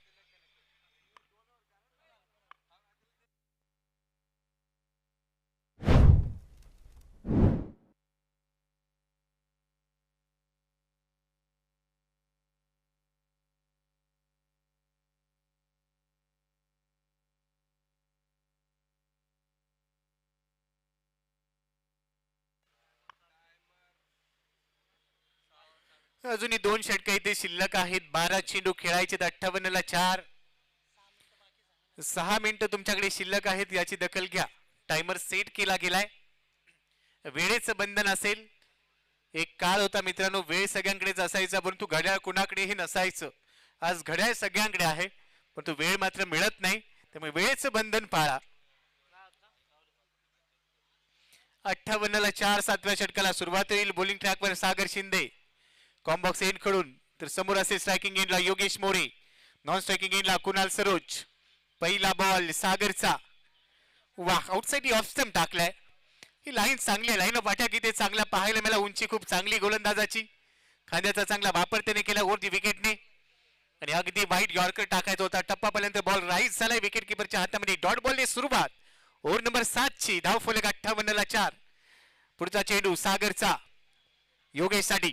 अजूनही 2 षटक इथे शिल्लक आहेत. 12 चेंडू खेळायचे. 58ला 4. 6 मिनिटं तुमच्याकडे शिल्लक आहेत, याची दखल घ्या. टाइमर सेट केला गेलाय. वेळेचं बंधन असेल. एक काळ होता मित्रांनो, वेळ सगळ्यांकडेच असायचा, परंतु घड्याळ कुणाकडेही नसायचं. आज घड्याळ सगळ्यांकडे आहे, परंतु वेळ मात्र मिळत नाही. त्यामुळे वेळेचं बंधन पाळा. 58ला 4. 7व्या षटकाला सुरुवात होईल. बॉलिंग ट्रॅकवर सागर शिंदे. कॉम्बॉक्स एंड कडून तर समोर असेल स्ट्रायकिंग एंडला योगेश मोरे. नॉन स्ट्रायकिंग एंडला कुणाल सरोज. पहिला बॉल सागरचा. वाह, आउटसाइड ऑफ स्टंप टाकलाय. ही लाईन चांगली आहे. लाईन ऑफ अटॅक इथे चांगला पाहायला मिळाला. उंची खूप चांगली गोलंदाजाची. खांद्याचा चांगला वापर त्याने केला ओव्हर दी विकेटने. आणि अगदी वाईट यॉर्कर टाकायचा होता. टप्पापर्यंत बॉल राईज झालाय विकेट किपरच्या हातामध्ये. डॉट बॉलने सुरुवात. ओव्हर नंबर 7 ची. धाव फलक 58ला 4. पुढचा चेंडू सागरचा योगेशसाठी.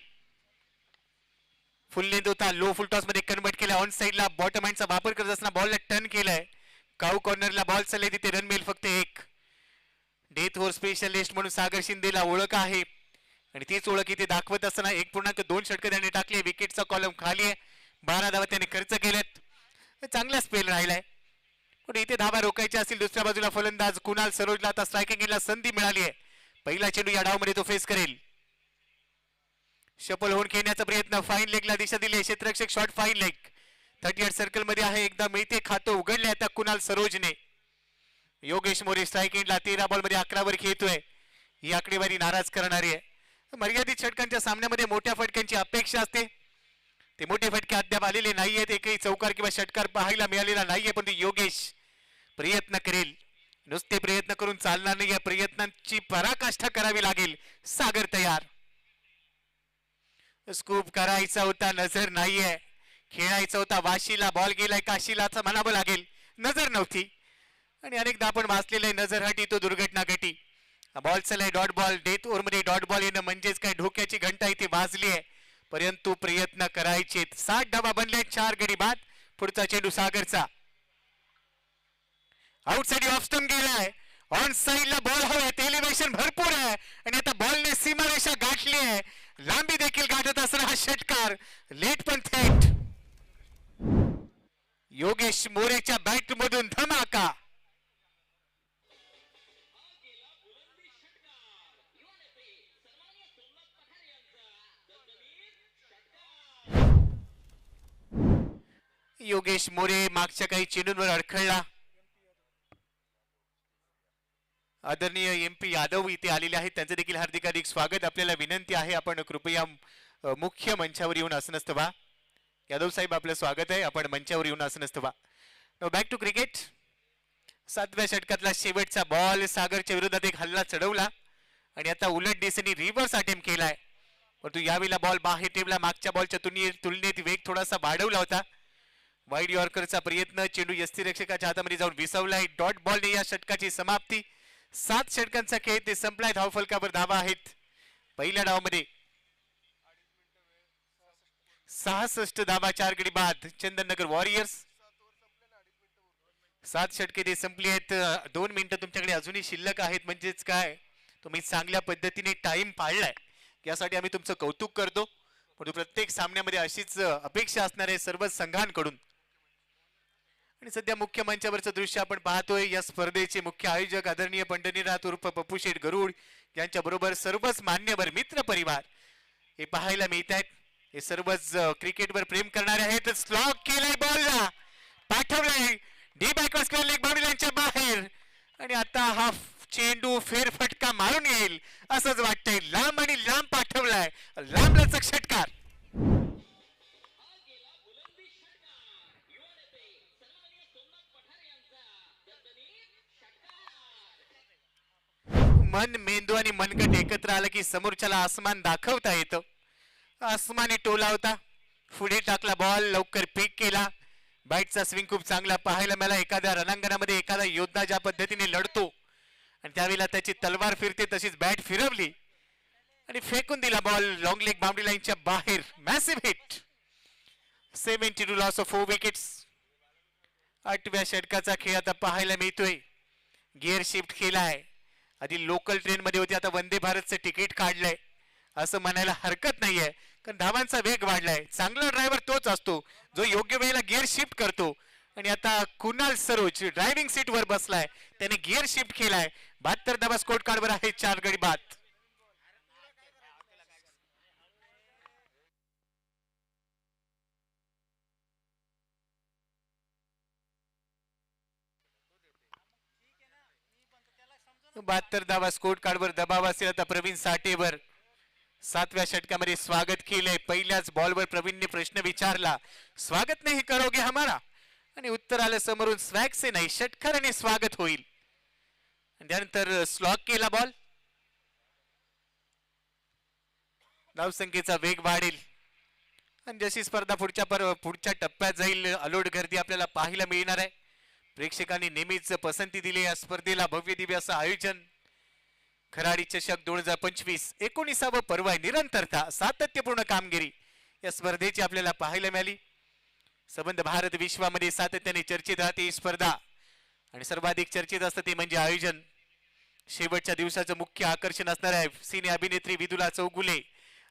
फुल लेंथ होता. लो फुल टॉस मध्ये कन्वर्ट केला. ऑन साइडला बॉटम हँडचा वापर करत असताना बॉलला टर्न केलाय. काऊ कॉर्नरला बॉल चालले तिथे रन मिळेल फक्त 1. डेथ ओव्हर स्पेशलिस्ट म्हणून सागर शिंदेला ओळख आहे आणि तीच ओळख इथे दाखवत असताना 1.2 षटक त्याने टाकले. विकेटचा कॉलम खाली आहे. 12 धावा त्याने खर्च केल्यात. चांगला स्पेल राहिलाय, पण इथे धावा रोखायच्या असतील. दुसऱ्या बाजूला फलंदाज कुणाल सरोजला आता स्ट्रायकिंग एंडला संधी मिळाली आहे. पहिला चेंडू या डावमध्ये तो फेस करेल. शपल होऊन खेळण्याचा प्रयत्न. फाईन लेगला दिशा दिली. क्षेत्ररक्षक शॉट फाईन लेग 38 सर्कल मध्ये आहे. एकदा मिळते खातं उघडले आता कुणाल सरोजने. योगेश मोरे स्ट्राइक एंडला 13 बॉल मध्ये 11 वर खेळतोय. ही आकडेवारी नाराज करणारी आहे. मर्यादित षटकांच्या सामन्यामध्ये मोठ्या फटक्यांची अपेक्षा असते. ते मोठे फटके अद्याप आलेले नाहीयेत. एकही चौकार किंवा षटकार पाहायला मिळालेला नाहीये. पण योगेश प्रयत्न करेल. नुसते प्रयत्न करून चालणार नाही. या प्रयत्नांची पराकाष्ठा करावी लागेल. सागर तयार. स्कूप करायचा होता, नजर नाहीये. खेळायचा होता वाशीला, बॉल गेलाय काशीला असं म्हणावं लागेल. नजर नव्हती. आणि अनेकदा आपण वाचलेलं आहे, नजर हटी तो दुर्घटना घटी. बॉल चलाय डॉट बॉल. डेथ ओव्हर मध्ये डॉट बॉल येणं म्हणजेच काय धोक्याची घंटा इथे वाजली आहे. परंतु प्रयत्न करायचे. 60 धावा बनले, 4 गडी बाद. पुढचा चेंडू सागरचा. आउटसाइड ऑफ स्टंप गेलाय. ऑन साइडला बॉल हवाय. एलिव्हेशन भरपूर आहे आणि आता बॉलने सीमारेषा गाठली आहे. लांबी देखील गाठत असणारा हा षटकार. लेट पण थेट. योगेश मोरेच्या बॅट मधून धमाका. योगेश मोरे मागच्या काही चेंडूंवर अडखळला. आदरणीय MP यादव इथे आलेले आहेत, त्यांचं देखील हार्दिक हार्दिक स्वागत. आपल्याला विनंती आहे आपण कृपया मुख्य मंचावर येऊन आसनस्थ व्हा. यादव साहेब आपलं स्वागत आहे, आपण मंचावर येऊन आसनस्थ व्हा. Now back to cricket. 7व्या षटकातला शेवटचा बॉल. सागरच्या विरोधात एक हल्ला चढवला आणि आता उलट दिशेने रिव्हर्स अटेम्प्ट केलाय. परंतु यावेळेला बॉल बाहेर टेबला. मागच्या बॉलच्या तुलनेत वेग थोडासा वाढवला होता. वाईड यॉर्करचा प्रयत्न. चेंडू यष्टीरक्षकाच्या हातामध्ये जाऊन विसवलाय. डॉट बॉलने या षटकाची समाप्ती. 7 षटकांचा खेळ ते संपलाय. धावफलकावर धावा आहेत. पहिल्या डावामध्ये 66 धावा, 4 गडी बाद. चंदननगर वॉरियर्स. 7 षटके ते संपली आहेत. 2 मिनिटं तुमच्याकडे अजूनही शिल्लक आहेत. म्हणजेच काय, तुम्ही चांगल्या पद्धतीने टाइम पाळलाय, यासाठी आम्ही तुमचं कौतुक करतो. परंतु प्रत्येक सामन्यामध्ये अशीच अपेक्षा असणार आहे सर्व संघांकडून. आणि सध्या मुख्य मंचावरचं दृश्य आपण पाहतोय. या स्पर्धेचे मुख्य आयोजक आदरणीय पंढरीनाथ उर्फ पप्पू शेठ गरुड यांच्या बरोबर सर्वच मान्यवर मित्र परिवार हे पाहायला मिळत आहेत. हे सर्वच क्रिकेटवर प्रेम करणारे आहेत. स्लॉग केलाय, बॉलला पाठवलाय D backward square leg boundary लाईनच्या बाहेर. आणि आता हा चेंडू फेरफटका मारून येईल असंच वाटतंय. लांब आणि लांब पाठवलाय. लांब लचक षटकार. मन, मेंदू आणि मनगट एकत्र आलं की समोरच्याला आसमान दाखवता येतं. आसमानी टोला होता. पुढे टाकला बॉल, लवकर पिक केला. बॅटचा स्विंग खूप चांगला पाहायला मिळाला. एखाद्या रणांगणामध्ये एखादा योद्धा ज्या पद्धतीने लढतो आणि त्यावेळेला त्याची तलवार फिरते, तशीच बॅट फिरवली आणि फेकून दिला बॉल लॉंग लेग बाउंड्री लाईनच्या बाहेर. Massive hit. 72 loss of 4 wickets. 8व्या षटकाचा खेळ आता पाहायला मिळतोय. गिअर शिफ्ट केलाय. आधी लोकल ट्रेन मध्ये होती, आता वंदे भारतचं तिकीट काढलंय असं म्हणायला हरकत नाहीये. कारण धावांचा वेग वाढलाय. चांगला ड्रायव्हर तोच असतो जो योग्य वेळेला गिअर शिफ्ट करतो. आणि आता कुणाल सरोज ड्रायव्हिंग सीट वर बसलाय. त्याने गिअर शिफ्ट केलाय. 72 धावा स्कोर कार्डवर आहे. 4 गडी बाद. बहात्तर धावा स्कोर कार्डवर दबाव असेल आता प्रवीण साठेवर. 7व्या षटकामध्ये स्वागत केलंय. पहिल्याच बॉलवर प्रवीणने प्रश्न विचारला, स्वागत नाही करोगे हमारा? आणि उत्तर आलं समोरून, स्वॅग से नाही, षटकाराने स्वागत होईल. आणि त्यानंतर स्लॉक केला बॉल. धावसंख्येचा वेग वाढेल आणि जशी स्पर्धा पुढच्या टप्प्यात जाईल, अलोट गर्दी आपल्याला पाहायला मिळणार आहे. प्रेक्षकांनी नेहमीच पसंती दिली या स्पर्धेला. भव्य दिव्य असं आयोजन. खराडी चषक 2025 19वे पर्व आहे. निरंतरता, सातत्यपूर्ण कामगिरी या स्पर्धेची आपल्याला पाहायला मिळाली. संबंध भारत विश्वामध्ये सातत्याने चर्चेत राहते ही स्पर्धा आणि सर्वाधिक चर्चेत असतं ते म्हणजे आयोजन. शेवटच्या दिवसाचं मुख्य आकर्षण असणार आहे. सिने अभिनेत्री विदुला चौगुले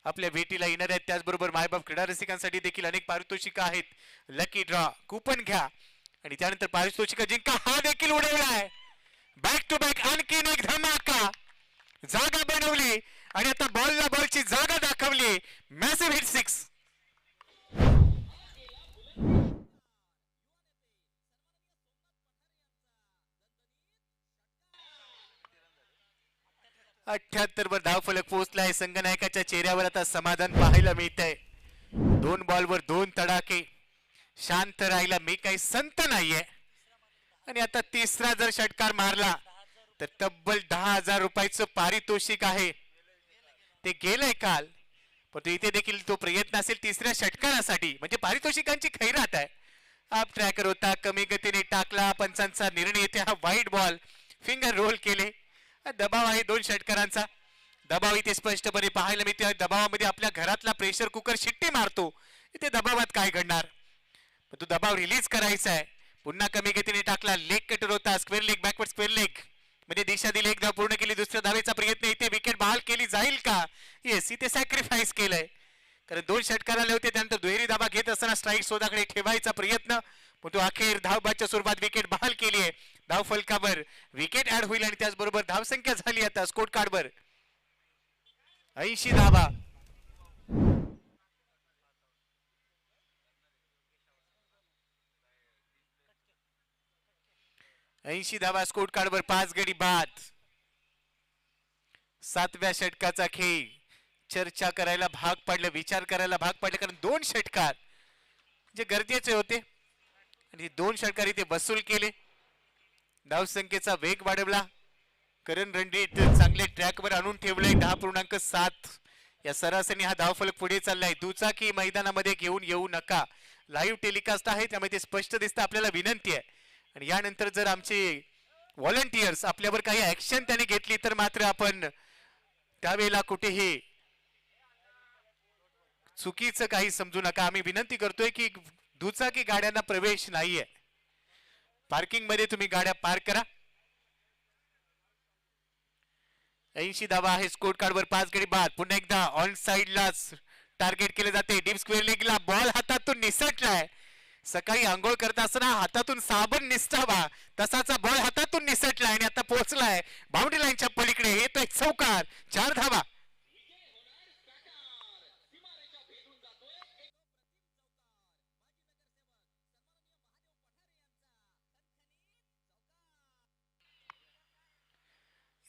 आपल्या भेटीला येणार आहेत. त्याचबरोबर मायबाप क्रीडा रसिकांसाठी देखील अनेक पारितोषिक आहेत. लकी ड्रॉ, कुपन घ्या आणि त्यानंतर पारितोषिक जिंका हा देखील उडवला आहे. बॅक टू बॅक आणखीन एक धमाका. जागा बनवली आणि आता बॉलला बॉलची जागा दाखवली. Massive hit 6. 78 वर धावफलक पोहोचलाय. संघनायकाच्या चेहऱ्यावर आता समाधान पाहायला मिळतंय. 2 बॉलवर 2 तडाके. शांत राहिला, मी काही संत नाहीये. आणि आता तिसरा जर षटकार मारला तर तब्बल 10,000 रुपयाचं पारितोषिक आहे. ते गेलंय काल, पण इथे देखील तो प्रयत्न असेल तिसऱ्या षटकारासाठी. म्हणजे पारितोषिकांची खैरात आहे. आप ट्रॅकर होता, कमी गतीने टाकला, पंचांचा निर्णय येते. हा वाईट बॉल, फिंगर रोल केले. दबाव आहे 2 षटकारांचा. दबाव इथे स्पष्टपणे पाहायला मिळते. दबावामध्ये आपल्या घरातला प्रेशर कुकर शिट्टी मारतो. इथे दबावात काय घडणार, पण तो दबाव रिलीज करायचा आहे. पुन्हा कमी गतीने टाकला, लेग कटर होता, square leg, backward square leg म्हणजे दिशा दिली. एक धाव पूर्ण केली. दुसऱ्या धावेचा प्रयत्न, इथे विकेट बहाल केली जाईल का? येस, इथे सॅक्रिफाईस केलंय. कारण 2 षटकार आले होते, त्यानंतर दुहेरी धाबा घेत असताना स्ट्राईक शोधाकडे ठेवायचा प्रयत्न, पण तो अखेर धावबादच्या स्वरूपात विकेट बहाल केली आहे. धाव फलकावर विकेट ऍड होईल आणि त्याचबरोबर धावसंख्या झाली आता स्कोर कार्डवर 80 धावा. 80 धावा स्कोर कार्डवर. 5 गडी बाद. 7व्या षटकाचा खेळ. चर्चा करायला भाग पडलं, विचार करायला भाग पडले, कारण 2 षटकार जे गरजेचे होते आणि 2 षटकार इथे वसूल केले. धावसंख्येचा वेग वाढवला. करण रणजीत चांगले ट्रॅकवर आणून ठेवले. 10.7 या सरासरी हा धावफलक पुढे चाललाय. दुचाकी मैदानामध्ये घेऊन येऊ नका. लाईव्ह टेलिकास्ट आहे, त्यामुळे ते स्पष्ट दिसतं. आपल्याला विनंती आहे, आणि यानंतर जर आमचे व्हॉलंटियर्स आपल्यावर काही ऍक्शन त्यांनी घेतली तर मात्र आपण त्यावेळेला कुठेही चुकीचं काही समजू नका. आम्ही विनंती करतोय की दुचाकी गाड्यांना प्रवेश नाहीये. पार्किंग मध्ये तुम्ही गाड्या पार्क करा. 80 धावा आहे स्कोर कार्डवर. 5 गडी बाद. पुन्हा एकदा ऑन साइडलाच टार्गेट केले जाते. डीप स्क्वेअर लेगला बॉल हातातून निसटलाय. सकाळी आंघोळ करता असताना हातातून साबण निसटावा तसाचा बॉल हातातून निसटलाय आणि आता पोहोचलाय बाउंड्री लाईनच्या पलीकडे. येतोय चौकार. 4 धावा.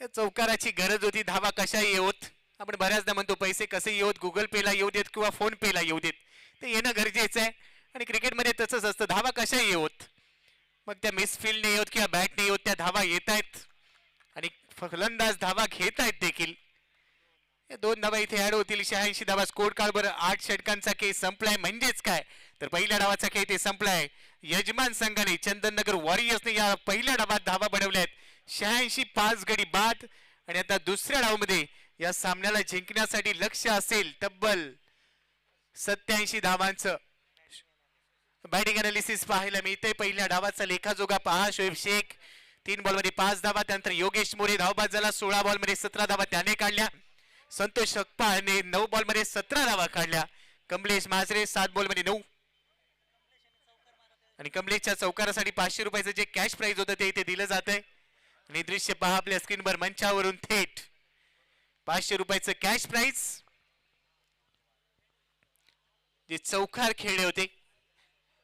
या चौकाराची गरज होती. धावा कशा येऊत, आपण बऱ्याचदा म्हणतो पैसे कसे येऊत, गुगल पेला येऊ देत किंवा फोन पेला येऊ देत, ते येणं गरजेचं आहे. आणि क्रिकेटमध्ये तसंच असतं. धावा कशा येऊत, मग त्या मिसफिल्डने येऊत किंवा बॅटने येऊत, त्या धावा येत आहेत आणि फलंदाज धावा घेत आहेत देखील. 2 धावा इथे ऍड होतील. 86 धावा स्कोर कार्डवर. 8 षटकांचा खेळ संपलाय. म्हणजेच काय तर पहिल्या डावाचा खेळ ते संपलाय. यजमान संघाने चंदननगर वॉरियर्सने या पहिल्या डावात धावा बनवल्यात. 86. 5 गडी बाद. आणि आता दुसऱ्या डावामध्ये या सामन्याला जिंकण्यासाठी लक्ष असेल तब्बल 87 धावांचं. बॅटिंग अनालिसिस पाहायला मिळते. पहिल्या डावाचा लेखाजोगा पहा. शोएब शेख 3 बॉलमध्ये 5 धावा. त्यानंतर योगेश मोरे धावबाद झाला. 16 बॉलमध्ये 17 धावा त्याने काढल्या. संतोष अक्पाळने 9 बॉलमध्ये 17 धावा काढल्या. कमलेश माजरे 7 बॉलमध्ये 9. आणि कमलेशच्या चौकारासाठी 500 रुपयाचं जे कॅश प्राइज होतं ते इथे दिलं जात आहे. आणि दृश्य पहा आपल्या स्क्रीनवर मंचावरून थेट 500 रुपयाचं कॅश प्राइज जे चौकार खेळले होते.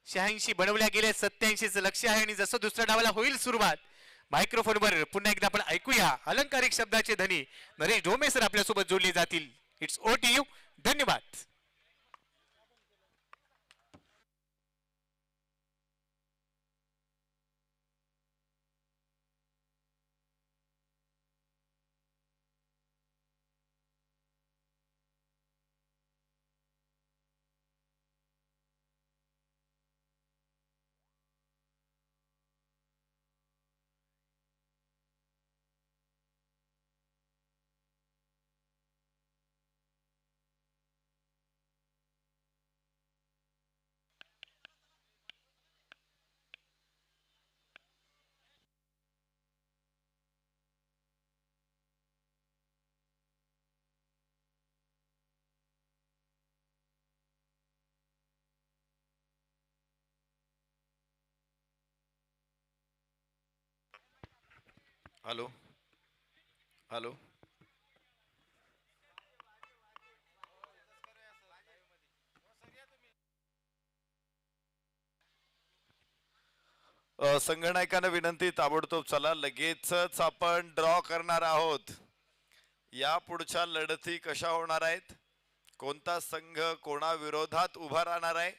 86 बनवल्या गेल्या. 87 लक्ष आहे. आणि जसं दुसऱ्या डावाला होईल सुरुवात, मायक्रोफोनवर पुन्हा एकदा आपण ऐकूया अलंकारिक शब्दाचे धनी नरेश ढोमे सर आपल्यासोबत जोडले जातील. It's O T U. धन्यवाद. Hello hello. संगणकांना विनंती, ताबडतोब चला, लगेचच आपण ड्रॉ करणार आहोत. या पुढच्या लढती कशा होणार आहेत, कोणता संघ कोणा विरोधात उभा राहणार आहे,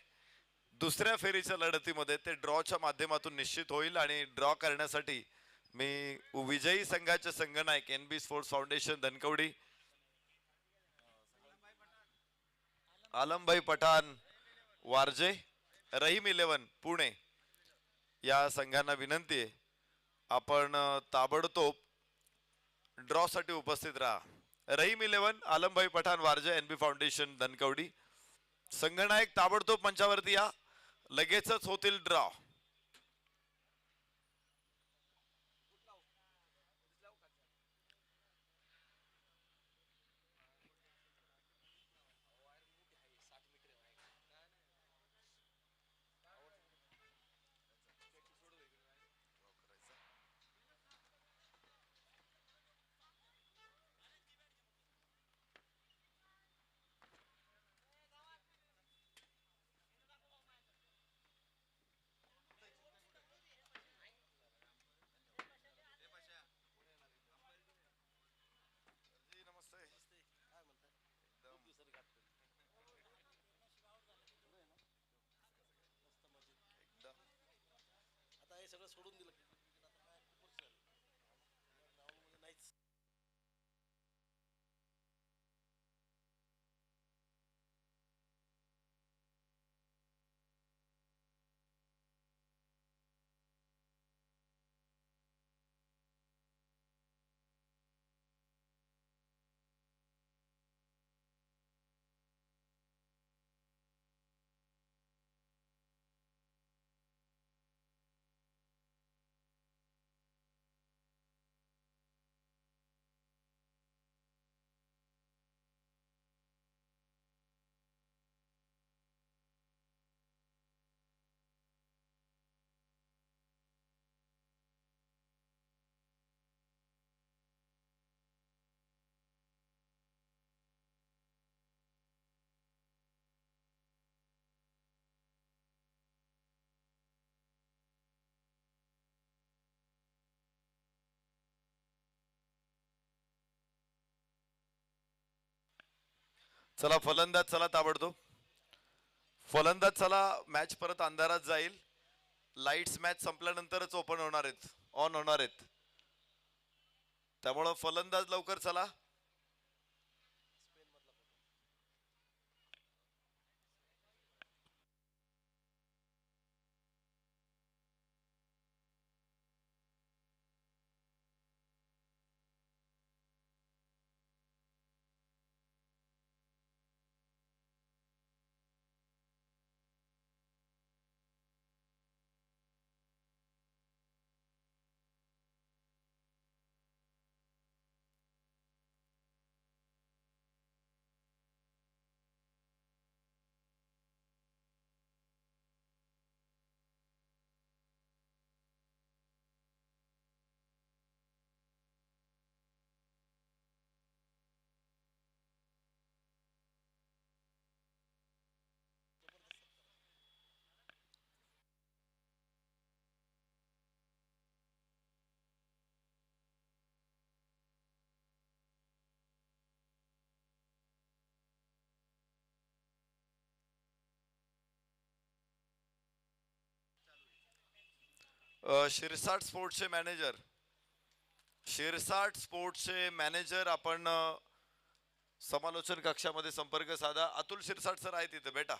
दुसऱ्या फेरीच्या लढतीमध्ये ते ड्रॉच्या माध्यमातून निश्चित होईल. आणि ड्रॉ करण्यासाठी मी विजयी संघाचे संघनायक NB sports foundation Dhankawadi, Alambhai Pathan Warje, Rahim 11 Pune या संघांना विनंती आहे आपण ताबडतोब ड्रॉ साठी उपस्थित राहा. Rahim 11, Alambhai Pathan Warje, NB foundation Dhankawadi. संघनायक ताबडतोब मंचावरती या, लगेचच होतील ड्रॉ. चला फलंदाज चला ताबडतोब. फलंदाज चला, मॅच परत अंधारात जाईल. लाईट्स मॅच संपल्यानंतरच ओपन होणार आहेत, ऑन होणार आहेत. त्यामुळं फलंदाज लवकर चला. शिरसाट स्पोर्ट्सचे मॅनेजर, शिरसाट स्पोर्ट्सचे मॅनेजर आपण समालोचन कक्षामध्ये संपर्क साधा. अतुल शिरसाट सर आहेत तिथे बेटा.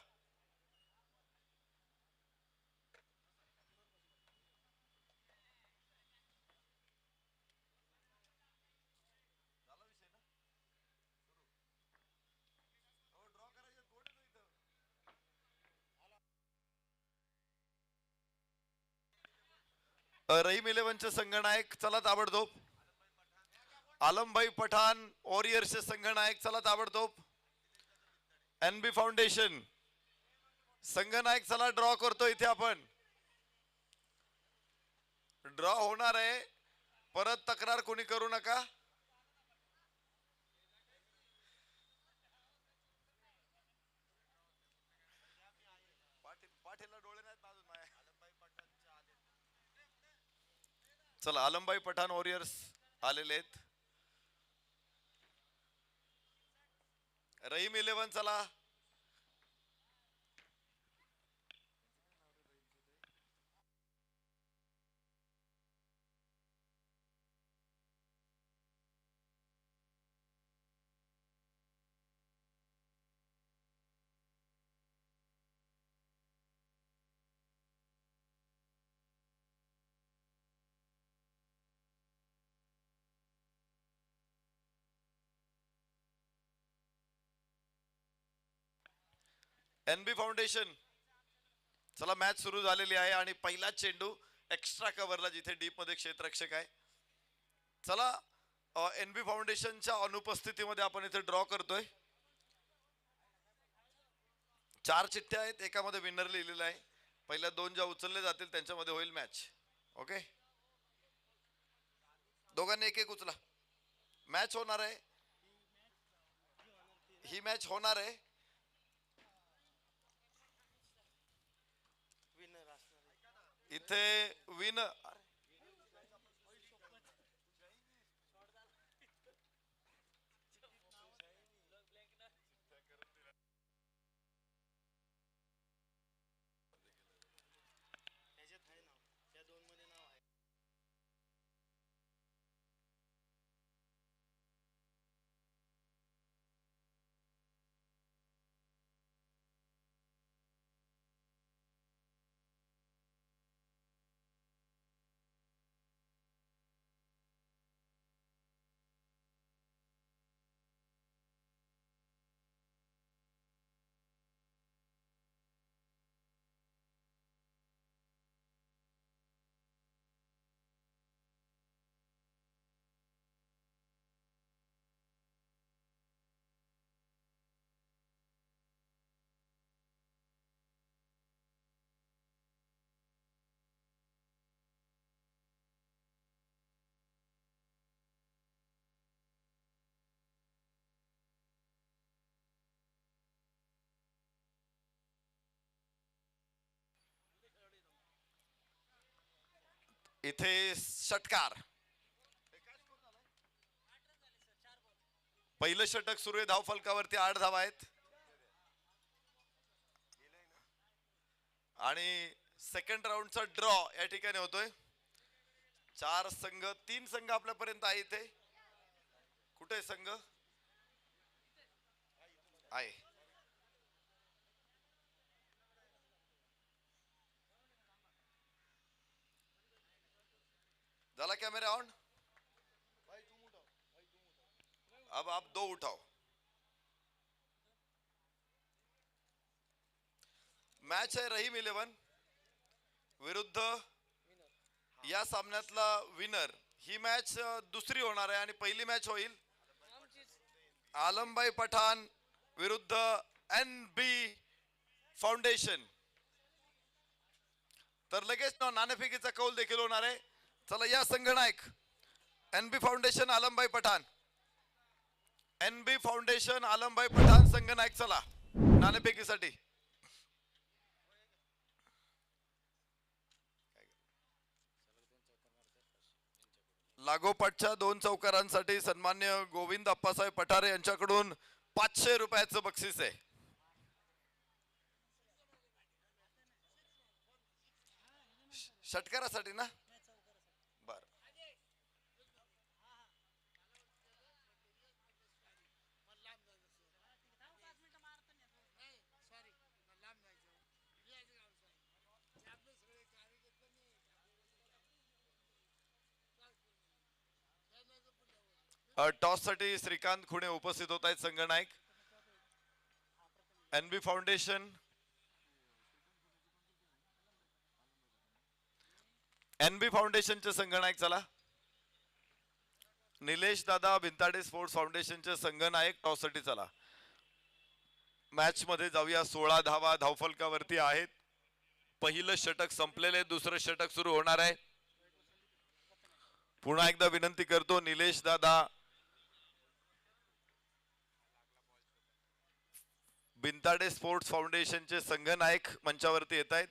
रहीम 11चे संघनायक चला ताबडतोब. आलमभाई पठाण वॉरियर्सचे संघनायक चला ताबडतोब. NB फाउंडेशन संघनायक चला, ड्रॉ करतो इथे आपण. ड्रॉ होणार आहे, परत तक्रार कोणी करू नका. पाठीला डोळे नाहीत अजून माझ्या. चला, आलमभाई पठाण वॉरियर्स आलेले आहेत. रहीम 11 चला. एनबी फाउंडेशन चला, मॅच सुरू झालेली आहे आणि पहिला चेंडू एक्स्ट्रा कव्हरला, जिथे डीप मध्ये क्षेत्ररक्षक आहे. चला, एनबी फाउंडेशनच्या अनुपस्थितीमध्ये आपण इथे ड्रॉ करतोय. 4 चिठ्ठ्या आहेत, एकामध्ये विनर लिहिलेला आहे. पहिल्या 2 ज्या उचलले जातील त्यांच्यामध्ये होईल मॅच. ओके, दोघांनी एक एक उचला. मॅच होणार आहे, ही मॅच होणार आहे. इथे विनर इथे षटकार. पहिलं षटक सुरू आहे, धाव फलकावरती 8 धावा आहेत. आणि सेकंड राऊंडचा ड्रॉ या ठिकाणी होतोय. 4 संघ, 3 संघ आपल्यापर्यंत आहे. इथे कुठे संघ आहे? झाला कैमरा ऑन. अब आप 2 उठाओ. मॅच आहे रहीम 11 विरुद्ध या सामन्यातला विनर. ही मॅच दुसरी होणार आहे आणि पहिली मॅच होईल आलमबाई पठाण विरुद्ध एनबी फाउंडेशन. तर लगेच नाणेफेकीचा कौल देखील होणार आहे. चला, या संघनायक NB foundation Alambhai Pathan, NB foundation Alambhai Pathan संघनायक. चला नाणेफेकीसाठी. लागोपाठच्या 2 चौकारांसाठी सन्मान्य गोविंद अप्पासाहेब पठारे यांच्याकडून 500 रुपयाचं बक्षीस आहे. षटकारासाठी ना? बर, टॉस साठी श्रीकांत खुणे उपस्थित होत आहेत. संघनायक एनबी फाउंडेशन, एनबी फाउंडेशनचे संघनायक. चला, निलेश दादा भिंताडे स्पोर्ट्स फाउंडेशनचे संघनायक टॉस साठी. चला मॅच मध्ये जाऊया. 16 धावा धावफलकावरती आहेत. पहिलं षटक संपलेले, दुसरं षटक सुरू होणार आहे. पुन्हा एकदा विनंती करतो, निलेश दादा बिंताडे स्पोर्ट्स फाउंडेशनचे संघनायक मंचावरती येत आहेत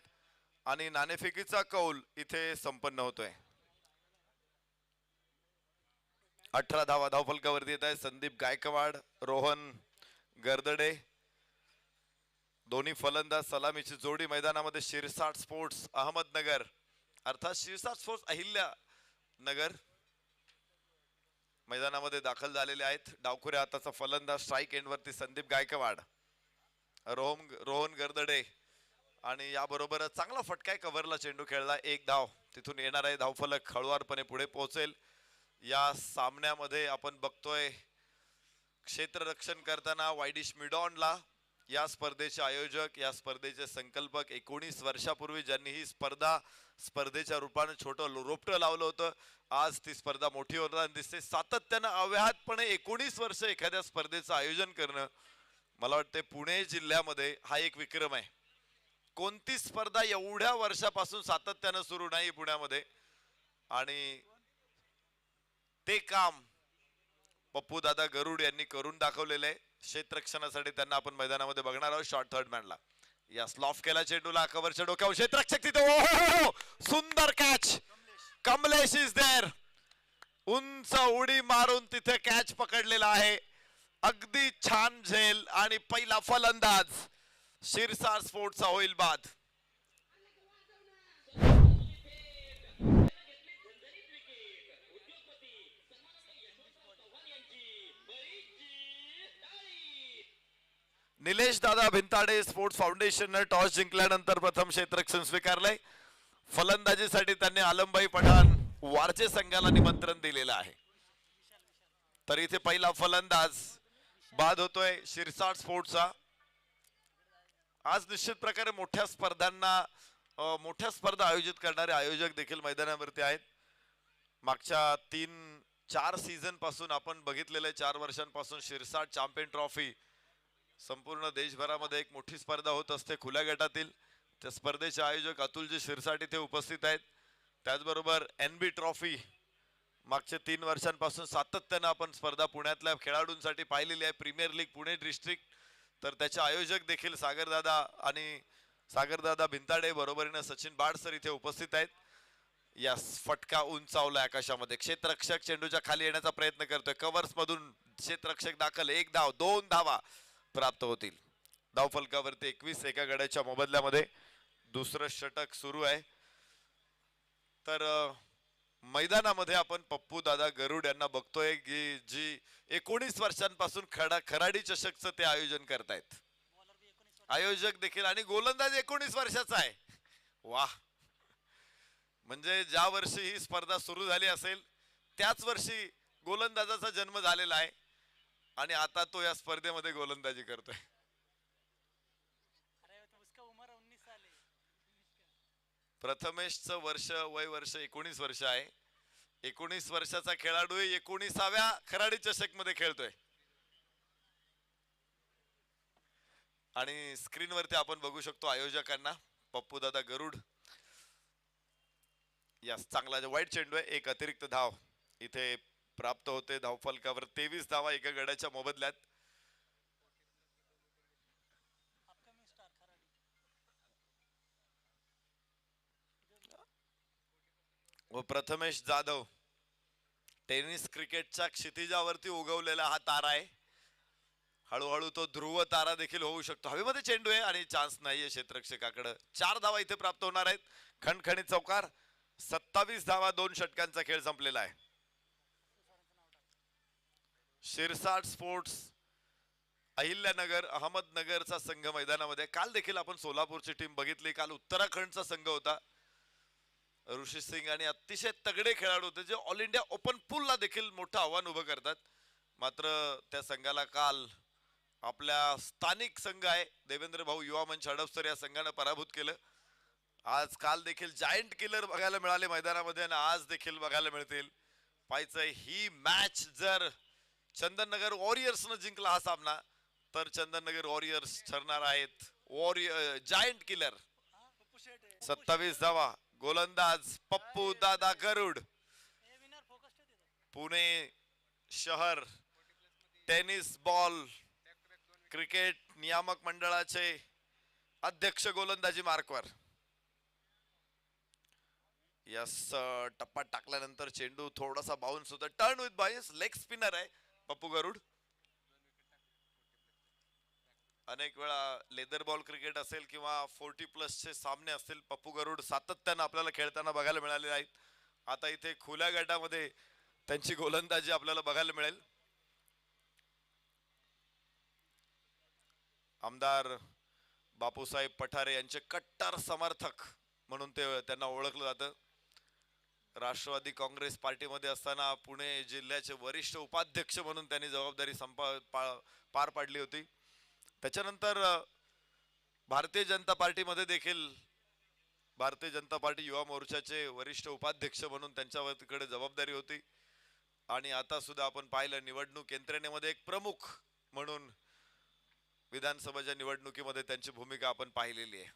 आणि नाणेफेकीचा कौल इथे संपन्न होतोय. 18 धावा धावफलकावरती येत आहेत. संदीप गायकवाड, रोहन गर्दडे दोन्ही फलंदाज सलामीची जोडी मैदानामध्ये शिरसाट स्पोर्ट्स अहमदनगर अर्थात शिरसाट स्पोर्ट्स अहिल्या नगर मैदानामध्ये दाखल झालेले आहेत. डावखुऱ्या हाताचा फलंदाज स्ट्राईक एंड वरती संदीप गायकवाड, रोहन गर्दडे आणि याबरोबरच चांगला फटका कव्हरला चेंडू खेळला. एक धाव तिथून येणार आहे. धावफलक हळुवारपणे पुढे पोहोचेल. या सामन्यामध्ये आपण बघतोय क्षेत्ररक्षण करताना वायडिश मिडॉनला या स्पर्धेचे आयोजक, या स्पर्धेचे संकल्पक 19 वर्षापूर्वी ज्यांनी ही स्पर्धेच्या रूपाने छोटं रोपटं लावलं होतं, आज ती स्पर्धा मोठी होताना दिसते. सातत्यानं अव्याहतपणे 19 वर्ष एखाद्या स्पर्धेचं आयोजन करणं, मला वाटते पुणे जिल्ह्यामध्ये हा एक विक्रम आहे. कोणती स्पर्धा एवढ्या वर्षापासून सातत्यानं सुरू नाही पुण्यामध्ये, आणि ते काम पप्पू दादा गरुड यांनी करून दाखवलेले आहे. क्षेत्ररक्षणासाठी त्यांना आपण मैदानामध्ये बघणार आहोत. शॉर्ट थर्ड मॅनला या स्लॉफ केला चेंडूला कव्हरच्या डोक्यावर क्षेत्ररक्षक तिथे सुंदर कॅच. Kamlesh is there. उंच उडी मारून तिथे कॅच पकडलेला आहे. अगदी छान झेल आणि पहिला फलंदाज शिरसाट स्पोर्ट्सचा होईल बाद. निलेश दादा भिंताडे स्पोर्ट्स फाउंडेशनने टॉस जिंकल्यानंतर प्रथम क्षेत्ररक्षण स्वीकारलंय. फलंदाजीसाठी त्यांनी आलमबाई पठाण वारचे संघाला निमंत्रण दिलेलं आहे. तर इथे पहिला फलंदाज बाद होतोय शिरसाट स्पोर्ट्सचा. आज निश्चित प्रकारे मोठ्या स्पर्धा आयोजित करणारे आयोजक देखील मैदानावरती आहेत. मागच्या 3-4 सीझन पासून आपण बघितलेले 4 वर्षांपासून शिरसाट चॅम्पियन ट्रॉफी संपूर्ण देशभरामध्ये एक मोठी स्पर्धा होत असते खुल्या गटातील. त्या स्पर्धेचे आयोजक अतुलजी शिरसाट इथे उपस्थित आहेत. त्याचबरोबर NB ट्रॉफी मागच्या 3 वर्षांपासून सातत्यानं आपण स्पर्धा पुण्यातल्या खेळाडूंसाठी पाहिलेली आहे. प्रीमियर लीग पुणे डिस्ट्रिक्ट, तर त्याचे आयोजक देखील सागरदादा भिंताडे बरोबरीने सचिन बाडसर इथे उपस्थित आहेत. या फटका उंचावला आकाशामध्ये. क्षेत्ररक्षक चेंडूच्या खाली येण्याचा प्रयत्न करतोय. कव्हर्स मधून क्षेत्ररक्षक दाखल. 1 धाव, 2 धावा प्राप्त होतील. धावफलकावरती 21 एका गड्याच्या मोबदल्यामध्ये दुसरं षटक सुरू आहे. तर मैदानामध्ये आपण पप्पू दादा गरुड यांना बघतोय की जी 19 वर्षांपासून खराडी चषकचं ते आयोजन करतायत. आयोजक देखील आणि गोलंदाज 19 वर्षाचा आहे. वाह, म्हणजे ज्या वर्षी ही स्पर्धा सुरू झाली असेल त्याच वर्षी गोलंदाजाचा जन्म झालेला आहे आणि आता तो या स्पर्धेमध्ये गोलंदाजी करतोय. प्रथमेशचं वय वर्ष 19 वर्ष आहे. 19 वर्षाचा खेळाडू 19व्या खराडी चषक मध्ये खेळतोय. आणि स्क्रीनवरती आपण बघू शकतो आयोजकांना पप्पू दादा गरुड. या चांगला वाईट चेंडू आहे. एक अतिरिक्त धाव इथे प्राप्त होते. धावफलकावर 23 धावा एका गड्याच्या मोबदल्यात. व प्रथमेश जाधव टेनिस क्रिकेटच्या क्षितिजावरती उगवलेला हा तारा आहे. हळूहळू तो ध्रुव तारा देखील होऊ शकतो. हवेमध्ये चेंडू आहे आणि चान्स नाहीये क्षेत्ररक्षकाकडे. 4 धावा इथे प्राप्त होणार आहेत. खणखणीत चौकार. 27 धावा 2 षटकांचा खेळ संपलेला आहे. शिरसाट स्पोर्ट्स अहिल्यानगर अहमदनगरचा संघ मैदानामध्ये. काल देखील आपण सोलापूरची टीम बघितली. काल उत्तराखंडचा संघ होता. ऋषी सिंग आणि अतिशय तगडे खेळाडू होते जे ऑल इंडिया ओपन पूलला देखील मोठं आव्हान उभं करतात. मात्र त्या संघाला काल आपल्या स्थानिक संघ आहे देवेंद्र भाऊ युवा मंच हडपसर या संघाने पराभूत केलं. आज काल देखील जायंट किलर बघायला मिळाले मैदानामध्ये आणि आज देखील बघायला मिळतील. पाहायचंय ही मॅच जर चंदननगर वॉरियर्सनं जिंकला हा सामना तर चंदननगर वॉरियर्स ठरणार आहेत जायंट किलर. 27 धावा. गोलंदाज पप्पू दादा गरुड. पुणे शहर टेनिस बॉल क्रिकेट नियामक मंडळाचे अध्यक्ष गोलंदाजी मार्कवर. यस, टप्पा टाकल्यानंतर चेंडू थोडासा बाउन्स होता. Turn with bounce. Leg spinner आहे पप्पू गरुड. अनेक वेळा लेदर बॉल क्रिकेट असेल किंवा 40+ सामने असतील, पप्पू गरुड सातत्यानं आपल्याला खेळताना बघायला मिळाले आहेत. आता इथे खुल्या गटामध्ये त्यांची गोलंदाजी आपल्याला बघायला मिळेल. आमदार बापूसाहेब पठारे यांचे कट्टर समर्थक म्हणून त्यांना ओळखलं जातं. राष्ट्रवादी काँग्रेस पार्टीमध्ये असताना पुणे जिल्ह्याचे वरिष्ठ उपाध्यक्ष म्हणून त्यांनी जबाबदारी पार पाडली होती. त्याच्यानंतर भारतीय जनता पार्टीमध्ये देखील भारतीय जनता पार्टी युवा मोर्चाचे वरिष्ठ उपाध्यक्ष म्हणून त्यांच्याकडे जबाबदारी होती. आणि आता सुद्धा आपण पाहिलं निवडणूक यंत्रणेमध्ये एक प्रमुख म्हणून विधानसभेच्या निवडणुकीमध्ये त्यांची भूमिका आपण पाहिलेली आहे.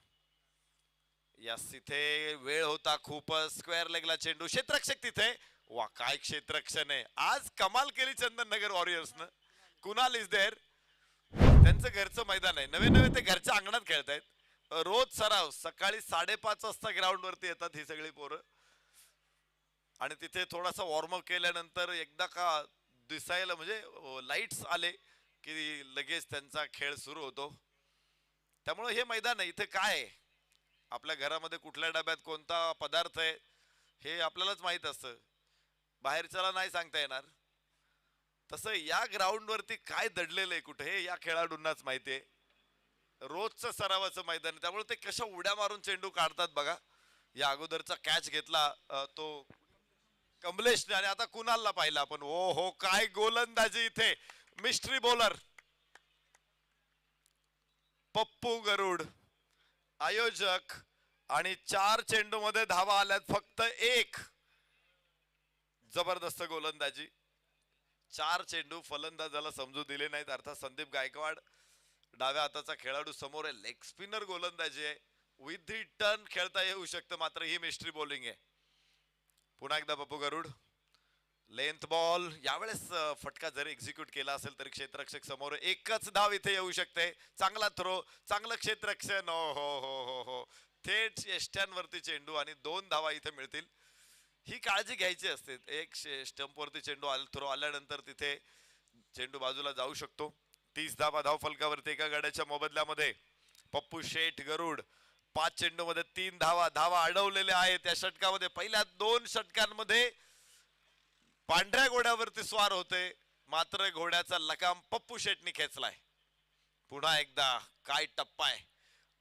यास तिथे वेळ होता खूप. स्क्वेअर लेगला चेंडू, क्षेत्ररक्षक तिथे. वा काय क्षेत्ररक्षण आहे आज, कमाल केली चंदननगर वॉरियर्सनं. Kunal is there. त्यांचं घरचं मैदान आहे, नवे नवे ते घरच्या अंगणात खेळतायत. रोज सराव सकाळी 5:30 वाजता ग्राउंड वरती येतात ही सगळी पोरं. आणि तिथे थोडासा वॉर्मअप केल्यानंतर एकदा का दिसायला म्हणजे लाईट्स आले की लगेच त्यांचा खेळ सुरू होतो. त्यामुळे हे मैदान आहे. इथे काय आहे, आपल्या घरामध्ये कुठल्या डब्यात कोणता पदार्थ आहे हे आपल्यालाच माहित असतं, बाहेरच्याला नाही सांगता येणार. तसं या ग्राउंड वरती काय दडलेलं आहे कुठे हे या खेळाडूंनाच माहिती आहे. रोजचं सरावाचं मैदान, त्यामुळे ते कशा उड्या मारून चेंडू काढतात बघा. या अगोदरचा कॅच घेतला तो कमलेशने आणि आता कुणालला पाहिला आपण. ओ हो काय गोलंदाजी इथे. मिस्ट्री बॉलर पप्पू गरुड आयोजक, आणि 4 चेंडू मध्ये धावा आल्यात फक्त 1. जबरदस्त गोलंदाजी. 4 चेंडू फलंदाजाला समजू दिले नाहीत. अर्थात संदीप गायकवाड डाव्या हाताचा खेळाडू समोर आहे. लेग स्पिनर गोलंदाजी आहे. विथ दी टर्न खेळता येऊ शकतं, मात्र ही मिस्ट्री बॉलिंग आहे. पुन्हा एकदा पप्पू गरुड लेंथ बॉल. यावेळेस फटका जरी एक्झिक्यूट केला असेल तरी क्षेत्ररक्षक समोर. एकच धाव इथे येऊ शकते. चांगला थ्रो, चांगलं क्षेत्ररक्षण. हो हो हो हो हो थेट यष्ट्यांवरती चेंडू आणि 2 धावा इथे मिळतील. ही काळजी घ्यायची असते. एक स्टंपवरती चेंडू थ्रो आल्यानंतर तिथे चेंडू बाजूला जाऊ शकतो. 30 धावा धाव फलकावरती एका गड्याच्या मोबदल्यामध्ये. पप्पू शेठ गरुड 5 चेंडू मध्ये 3 धावा अडवलेल्या आहेत. या षटकामध्ये पहिल्या 2 षटकांमध्ये पांढऱ्या घोड्यावरती स्वार होते, मात्र घोड्याचा लगाम पप्पू शेटनी खेचलाय. पुन्हा एकदा काय टप्पा आहे.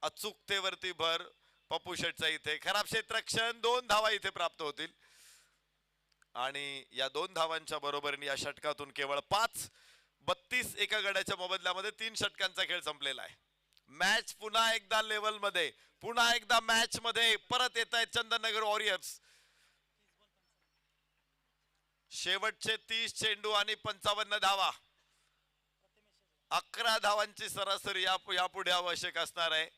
अचूकतेवरती भर पप्पू शेटचा इथे. खराब क्षेत्ररक्षण. 2 धावा इथे प्राप्त होतील. आणि या 2 धावांच्या बरोबरीने या षटकातून केवळ 5-32 एका गड्याच्या मोबदल्यामध्ये 3 षटकांचा खेळ संपलेला आहे. मॅच पुन्हा एकदा लेवल मध्ये, पुन्हा एकदा मॅच मध्ये परत येत आहेत चंदननगर वॉरियर्स. शेवटचे 30 चेंडू आणि 55 धावा. 11 धावांची सरासरी यापुढे आवश्यक असणार आहे.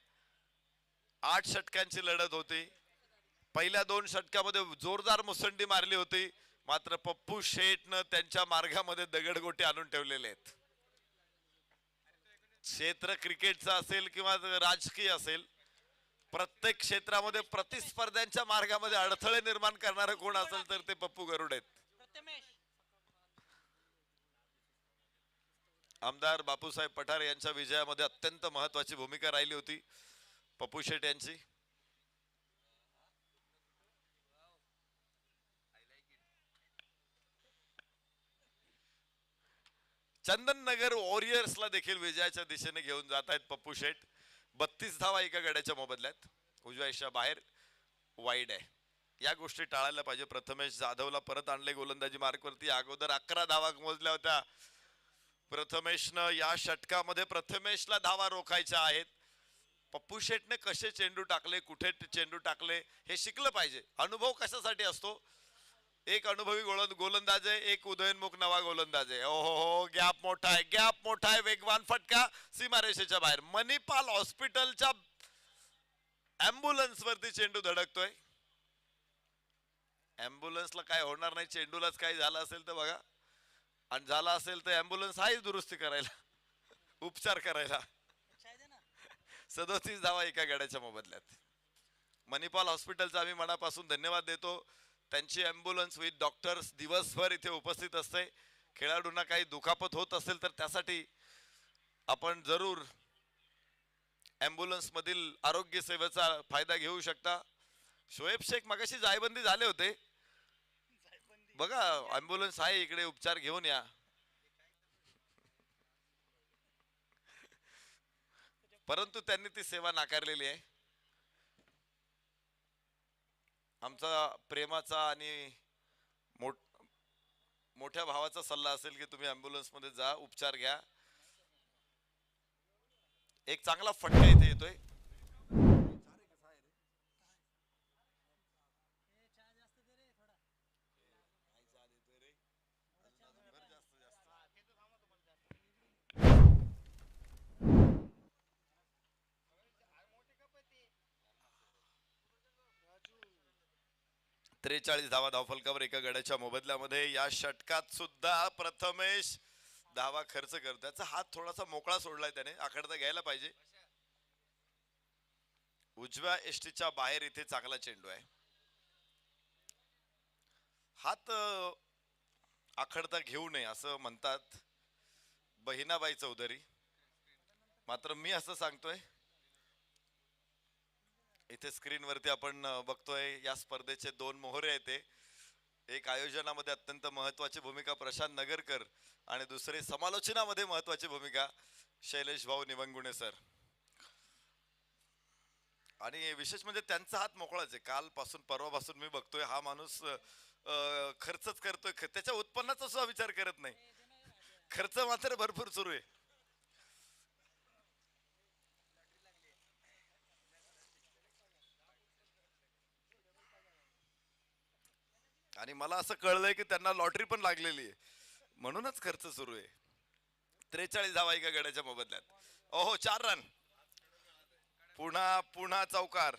8 षटकांची लढत होती. पहिल्या 2 षटकामध्ये जोरदार मुसंडी मारली होती, मात्र पप्पू शेठनं त्यांच्या मार्गामध्ये दगडगोटे आणून ठेवलेले आहेत. क्षेत्र क्रिकेटचा असेल किंवा राजकीय असेल, प्रत्येक क्षेत्रामध्ये प्रतिस्पर्ध्यांच्या मार्गामध्ये अडथळे निर्माण करणारे कोण असेल तर ते पप्पू गरुड आहेत. आमदार बापूसाहेब पठारे यांच्या विजयामध्ये अत्यंत महत्वाची भूमिका राहिली होती पप्पू शेठ यांची. चंदननगर वॉरियर्सला देखील विजयाच्या दिशेने घेऊन जात आहेत पप्पू शेठ. 32 धावा एका गड्याच्या मोबदल्यात. उजव्या इशा बाहेर वाईड आहे. या गोष्टी टाळायला पाहिजे. प्रथमेश जाधवला परत आणले गोलंदाजी मार्कवरती. अगोदर 11 धावा मोजल्या होत्या प्रथमेशनं. या षटकामध्ये प्रथमेशला धावा रोखायच्या आहेत. पप्पू शेठने कसे चेंडू टाकले, कुठे चेंडू टाकले हे शिकलं पाहिजे. अनुभव कशासाठी असतो. एक अनुभवी गोलंदाज आहे, एक उदयनमुख नवा गोलंदाज आहे. हो हो हो गॅप मोठा आहे, गॅप मोठा आहे. वेगवान फटका सीमारेषेच्या बाहेर. मणिपाल हॉस्पिटलच्या अँब्युलन्स वरती चेंडू धडकतोय. अँब्युलन्सला काय होणार नाही, चेंडूलाच काही झालं असेल तर बघा. आणि झाला असेल तर अँब्युलन्स आहेच दुरुस्ती करायला, उपचार करायला. 37 धावा एका गड्याच्या मोबदल्यात. मणिपाल हॉस्पिटलचा आम्ही मनापासून धन्यवाद देतो. त्यांची अँब्युलन्स विथ डॉक्टर्स दिवसभर इथे उपस्थित असते. खेळाडूंना काही दुखापत होत असेल तर त्यासाठी आपण जरूर ॲम्ब्युलन्स मधील आरोग्य सेवेचा फायदा घेऊ शकता. शोएब शेख मगाशी जायबंदी झाले होते बघा, ॲम्ब्युलन्स आहे इकडे, उपचार घेऊन या. परंतु त्यांनी ती सेवा नाकारलेली आहे. आमचा प्रेमाचा आणि मोठ्या भावाचा सल्ला असेल की तुम्ही ॲम्ब्युलन्स मध्ये जा, उपचार घ्या. एक चांगला फटका इथे येतोय. त्रेचाळीस धावा धावफलकावर एका गड्याच्या मोबदल्यामध्ये. या षटकात सुद्धा प्रथमेश धावा खर्च करतो. त्याचा हात थोडासा मोकळा सोडलाय त्याने, आखडता घ्यायला पाहिजे. उजव्या एष्टीच्या बाहेर इथे चांगला चेंडू आहे. हात आखडता घेऊ नये असं म्हणतात बहिणाबाई चौधरी, मात्र मी असं सांगतोय. इथे स्क्रीन वरती आपण बघतोय या स्पर्धेचे दोन मोहरे आहेत ते. एक आयोजनामध्ये अत्यंत महत्वाची भूमिका प्रशांत नगरकर आणि दुसरे समालोचनामध्ये महत्वाची भूमिका शैलेश भाऊ निवंगुणे सर. आणि विशेष म्हणजे त्यांचा हात मोकळाच आहे. कालपासून परवापासून मी बघतोय हा माणूस खर्चच करतोय, त्याच्या उत्पन्नाचा सुद्धा विचार करत नाही. खर्च मात्र भरपूर सुरू आहे. आणि मला असं कळलंय की त्यांना लॉटरी पण लागलेली आहे, म्हणूनच खर्च सुरू आहे. 43 धावा एका गड्याच्या मोबदल्यात. ओहो, 4 रन. पुन्हा चौकार.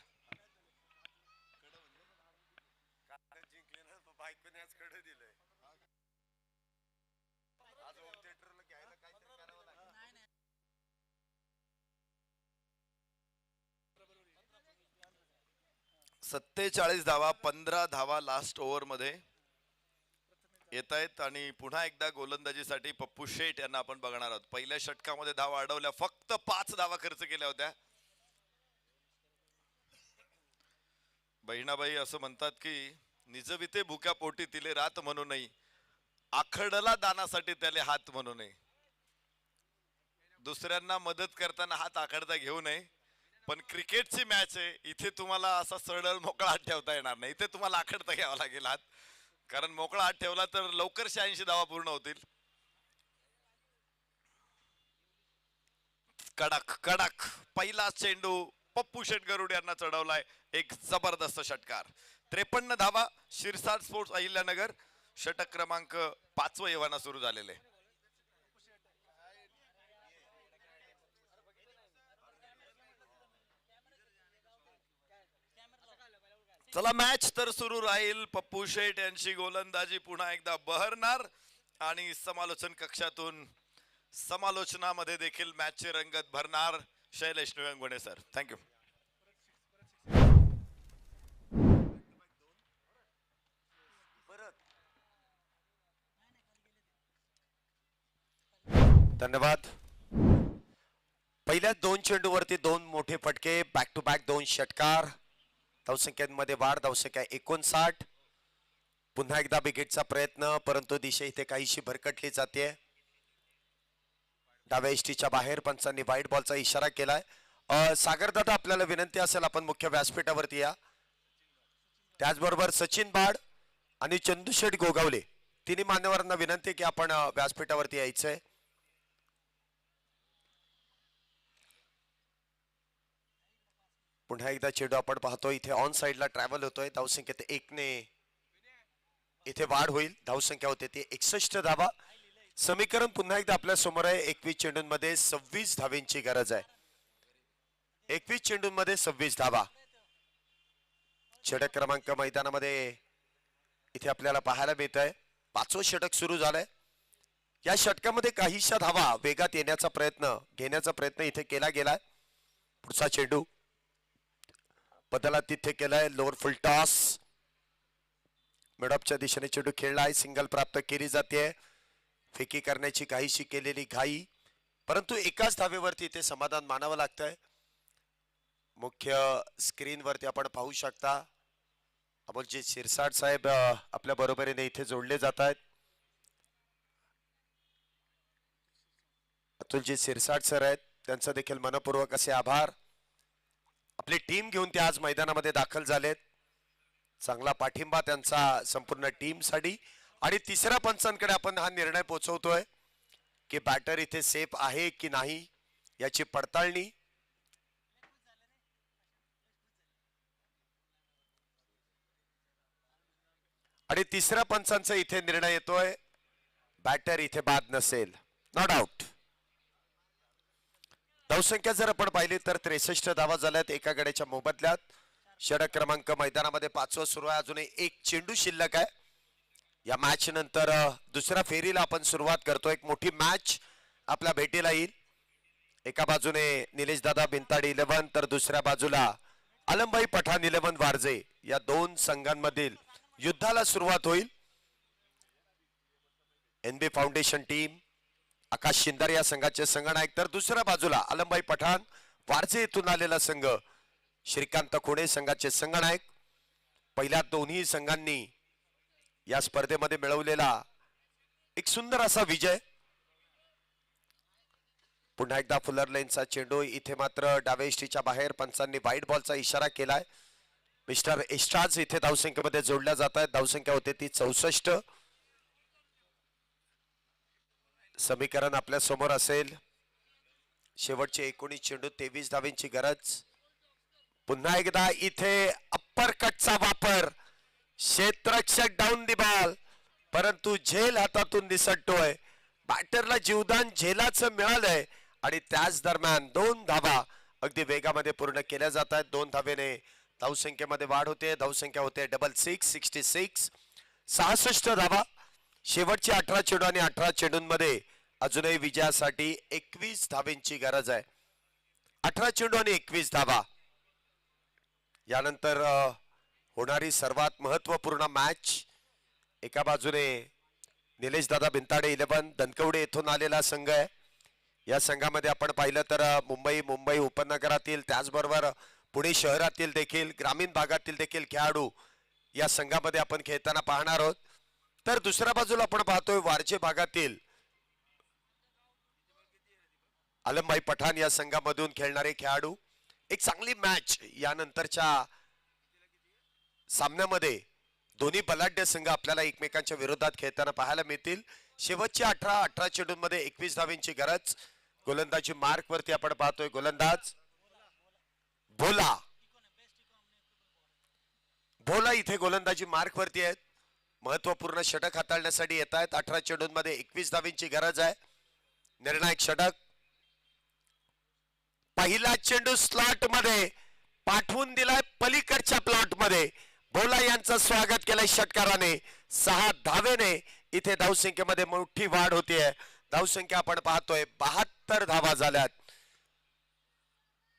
सत्तेचाळीस धावा, 15 धावा लास्ट ओव्हर मध्ये येत आहेत. आणि पुन्हा एकदा गोलंदाजीसाठी पप्पू शेठ यांना आपण बघणार आहोत. पहिल्या षटकामध्ये धावा अडवल्या, फक्त 5 धावा खर्च केल्या होत्या. बहिणाबाई असं म्हणतात की निजविते भुक्या पोटी तिले रात म्हणू नये, आखडला दानासाठी त्याले हात म्हणू नये. दुसऱ्यांना मदत करताना हात आखडता घेऊ नये. पण क्रिकेटची मॅच आहे, इथे तुम्हाला असा सरळ मोकळा हात ठेवता येणार नाही. इथे तुम्हाला आखडता घ्यावा लागेल हात, कारण मोकळा हात ठेवला तर लवकर 86 धावा पूर्ण होतील. कडक कडक पहिला चेंडू पप्पू शेट गरुड यांना चढवलाय. एक जबरदस्त षटकार. 53 धावा. शिरसाट स्पोर्ट्स अहिल्यानगर. षटक क्रमांक 5 एव्हाना सुरू झालेले. चला, मॅच तर सुरू राहील. पप्पू शेठ यांची गोलंदाजी पुन्हा एकदा बहरणार आणि समालोचन कक्षातून समालोचनामध्ये देखील मॅचची रंगत भरणार शैलेश निवंगुणे सर. थँक्यू. धन्यवाद. पहिल्या 2 चेंडूवरती 2 मोठे फटके, बॅक टू बॅक 2 षटकार. धावसंख्येमध्ये वाढ, धावसंख्या 59. पुन्हा एकदा विकेटचा प्रयत्न, परंतु दिशा इथे काहीशी भरकटली जाते. डाव्या इष्टीच्या बाहेर पंचांनी वाईट बॉलचा इशारा केलाय. सागर दादा, आपल्याला विनंती असेल आपण मुख्य व्यासपीठावरती या. त्याचबरोबर सचिन बाड आणि चंदूशेठ गोगावले तिन्ही मान्यवरांना विनंती की आपण व्यासपीठावरती यायचंय. पुन्हा एकदा चेंडू आपण पाहतो इथे ऑन साइडला ट्रॅव्हल होतोय. धावसंख्येत 1 ने इथे वाढ होईल. धावसंख्या होते ती 61 धावा. समीकरण पुन्हा एकदा आपल्या समोर आहे. 21 चेंडूंमध्ये 26 धावेंची गरज आहे. 21 चेंडूंमध्ये 26 धावा. षटक क्रमांक मैदानामध्ये इथे आपल्याला पाहायला मिळत आहे. 5वं षटक सुरू झालंय. या षटकामध्ये काहीशा धावा वेगात येण्याचा प्रयत्न, घेण्याचा प्रयत्न इथे केला गेलाय. पुढचा चेंडू बदला तिथे केलाय. लोअर फुल टॉस, मिडऑफच्या दिशेने चेंडू खेळलाय. सिंगल प्राप्त केली जाते. फेकी करण्याची काहीशी केलेली घाई, परंतु एकाच धावेवरती इथे समाधान मानावं लागतंय. मुख्य स्क्रीन वरती आपण पाहू शकता अमोलजी शिरसाट साहेब आपल्या बरोबरीने इथे जोडले जात आहेत. अतुलजी शिरसाट सर आहेत, त्यांचं देखील मनपूर्वक असे आभार. आपली टीम घेऊन ते आज मैदानामध्ये दाखल झालेत. चांगला पाठिंबा त्यांचा संपूर्ण टीम साठी. आणि तिसऱ्या पंचांकडे आपण हा निर्णय पोहोचवतोय की बॅटर इथे सेफ आहे की नाही याची पडताळणी. आणि तिसऱ्या पंचांचा इथे निर्णय येतोय, बॅटर इथे बाद नसेल. Not out. धावसंख्या जर आपण पाहिली तर 63 धावा झाल्यात एका गड्याच्या मोबदल्यात. षटक क्रमांक मैदानामध्ये 5वा सुरू आहे. अजूनही एक चेंडू शिल्लक आहे. या मॅच नंतर दुसऱ्या फेरीला आपण सुरुवात करतो. एक मोठी मॅच आपल्या भेटीला येईल. एका बाजूने निलेश दादा बिनताडी 11 तर दुसऱ्या बाजूला आलमभाई पठाण 11 वारजे. या दोन संघांमधील युद्धाला सुरुवात होईल. एनबी फाउंडेशन टीम आकाश शिंदर या संघाचे संघनायक तर दुसऱ्या बाजूला आलमभाई पठाण वारजे येथून आलेला संघ श्रीकांत खोडे संघाचे संघनायक. पहिल्या दोन्ही संघांनी या स्पर्धेमध्ये मिळवलेला एक सुंदर असा विजय. पुन्हा एकदा फुलर लेनचा चेंडू इथे मात्र डाव्या इष्टीच्या बाहेर. पंचांनी व्हाईट बॉलचा इशारा केलाय. मिस्टर एस्ट्राज इथे धावसंख्येमध्ये जोडल्या जात आहेत. धावसंख्या होते ती 64. समीकरण आपल्या समोर असेल. शेवटचे 19 चेंडू 23 धावेंची गरज. पुन्हा एकदा इथे अप्पर कटचा वापर. क्षेत्ररक्षक डाऊन दी बॉल परंतु झेल हातातून निसटतोय. बॅटरला जीवदान झेलाचं मिळालंय आणि त्याच दरम्यान 2 धावा अगदी वेगामध्ये पूर्ण केल्या जात आहेत. 2 धावेने धावसंख्येमध्ये वाढ होते. धावसंख्या होते 66 66 धावा. शेवटचे 18 चेंडू आणि 18 चेंडूंमध्ये अजूनही विजयासाठी 21 धावेंची गरज आहे. 18 चेंडू आणि 21 धावा. यानंतर होणारी सर्वात महत्वपूर्ण मॅच. एका बाजूने निलेश दादा बिनताडे 11 धनकवडे येथून आलेला संघ आहे. या संघामध्ये आपण पाहिलं तर मुंबई उपनगरातील त्याचबरोबर पुणे शहरातील देखील ग्रामीण भागातील देखील खेळाडू या संघामध्ये आपण खेळताना पाहणार आहोत. तर दुसऱ्या बाजूला आपण पाहतोय वारजे भागातील आलमभाई पठाण या संघामधून खेळणारे खेळाडू. एक चांगली मॅच यानंतरच्या सामन्यामध्ये दोन्ही बलाढ्य संघ आपल्याला एकमेकांच्या विरोधात खेळताना पाहायला मिळतील. शेवटचे 18 चेंडूंमध्ये 21 धावेंची गरज. गोलंदाजी मार्क वरती आपण पाहतोय गोलंदाज भोला इथे गोलंदाजी मार्क वरती आहेत. महत्वपूर्ण षटक हाताळण्यासाठी येत आहेत. 18 चेंडूंमध्ये 21 धावेंची गरज आहे. निर्णायक षटक. पहिला चेंडू स्लॉट मध्ये पाठवून दिलाय पलीकडच्या प्लॉट मध्ये. भोला यांचं स्वागत केलंय षटकाराने. 6 धावेने इथे धावसंख्येमध्ये मोठी वाढ होतीये. धावसंख्या आपण पाहतोय 72 धावा झाल्यात.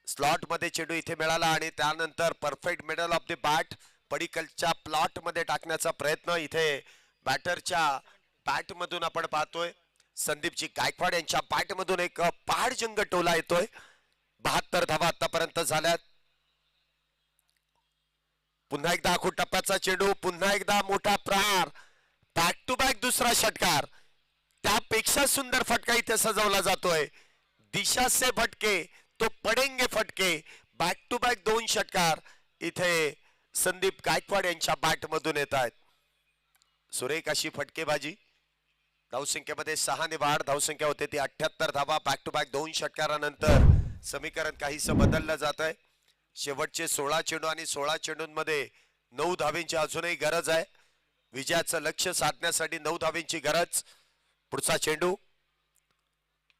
स्लॉट मध्ये चेंडू इथे मिळाला आणि त्यानंतर perfect middle of the bat पलीकडच्या प्लॉट मध्ये टाकण्याचा प्रयत्न इथे बॅटरच्या बॅट मधून आपण पाहतोय. संदीपजी गायकवाड यांच्या बॅट मधून एक पहाडजंग टोला येतोय. 72 धावा आतापर्यंत झाल्यात. पुन्हा एकदा आखूड टप्प्याचा चेंडू. पुन्हा एकदा मोठा प्रहार. बॅक टू बॅक दुसरा षटकार. त्यापेक्षा सुंदर फटका इथे सजवला जातोय. दिशा से फटके तो पडेंगे फटके. बॅक टू बॅक 2 षटकार इथे संदीप गायकवाड यांच्या बॅट मधून येत आहेत. सुरेख अशी फटकेबाजी. धावसंख्येमध्ये 6 ने वाढ. धावसंख्या होते ती 78 धावा. बॅक टू बॅक 2 षटकारानंतर समीकरण काहीसं बदललं जात आहे. शेवटचे 16 चेंडू आणि 16 चेंडूंमध्ये 9 धावेंची अजूनही गरज आहे. विजयाचं लक्ष साधण्यासाठी 9 धावेंची गरज. पुढचा चेंडू.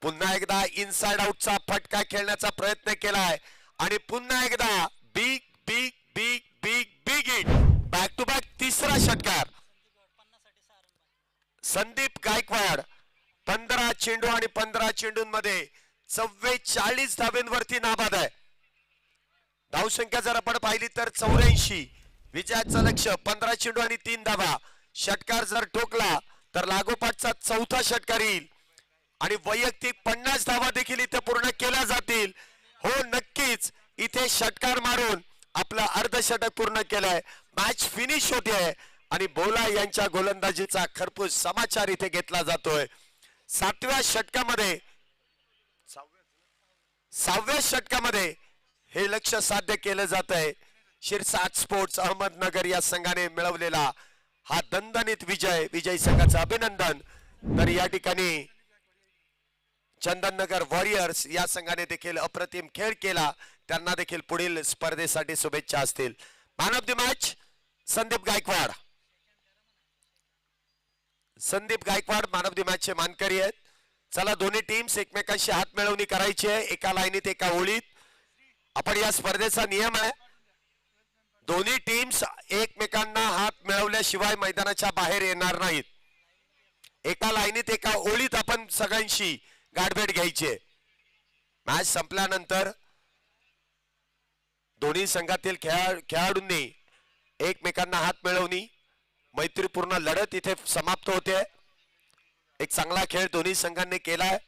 पुन्हा एकदा इनसाइड आउटचा फटका खेळण्याचा प्रयत्न केलाय आणि पुन्हा एकदा big big big big big hit. Back to back तिसरा षटकार. संदीप गायकवाड 15 चेंडू आणि 15 चेंडूंमध्ये 44 धावेंवरती नाबाद आहे. धावसंख्या जर आपण पाहिली तर 84. विजयाचं लक्ष 15 चेंडू आणि 3 धावा. षटकार जर ठोकला तर लागोपाठचा 4था षटकार येईल आणि वैयक्तिक 50 धावा देखील इथे पूर्ण केल्या जातील. हो नक्कीच इथे षटकार मारून आपलं अर्धशतक पूर्ण केलंय. मॅच फिनिश होते आणि बोला यांच्या गोलंदाजीचा खरपूस समाचार इथे घेतला जातोय. 7व्या षटकामध्ये हे लक्ष्य साध्य केलं जात आहे. शिरसाट स्पोर्ट्स अहमदनगर या संघाने मिळवलेला हा दणदणीत विजयी संघाचं अभिनंदन. तर या ठिकाणी चंदननगर वॉरियर्स या संघाने देखील अप्रतिम खेळ केला. त्यांना देखील पुढील स्पर्धेसाठी शुभेच्छा असतील. Man of the match Sandeep Gaikwad. Sandeep Gaikwad man of the match चे मानकरी आहेत. चला दोन्ही टीम्स एकमेकांशी हात मिळवणी करायची आहे. एका लाईनीत एका ओळीत. आपण या स्पर्धेचा नियम आहे दोन्ही टीम्स एकमेकांना हात मिळवल्याशिवाय मैदानाच्या बाहेर येणार नाहीत. एका लाईनीत एका ओळीत आपण सगळ्यांशी गाठभेट घ्यायची आहे. मॅच संपल्यानंतर दोन्ही संघातील खेळाडूंनी एकमेकांना हात मिळवणी मैत्रीपूर्ण लढत इथे समाप्त होते. एक चांगला खेळ दोन्ही संघांनी केलाय.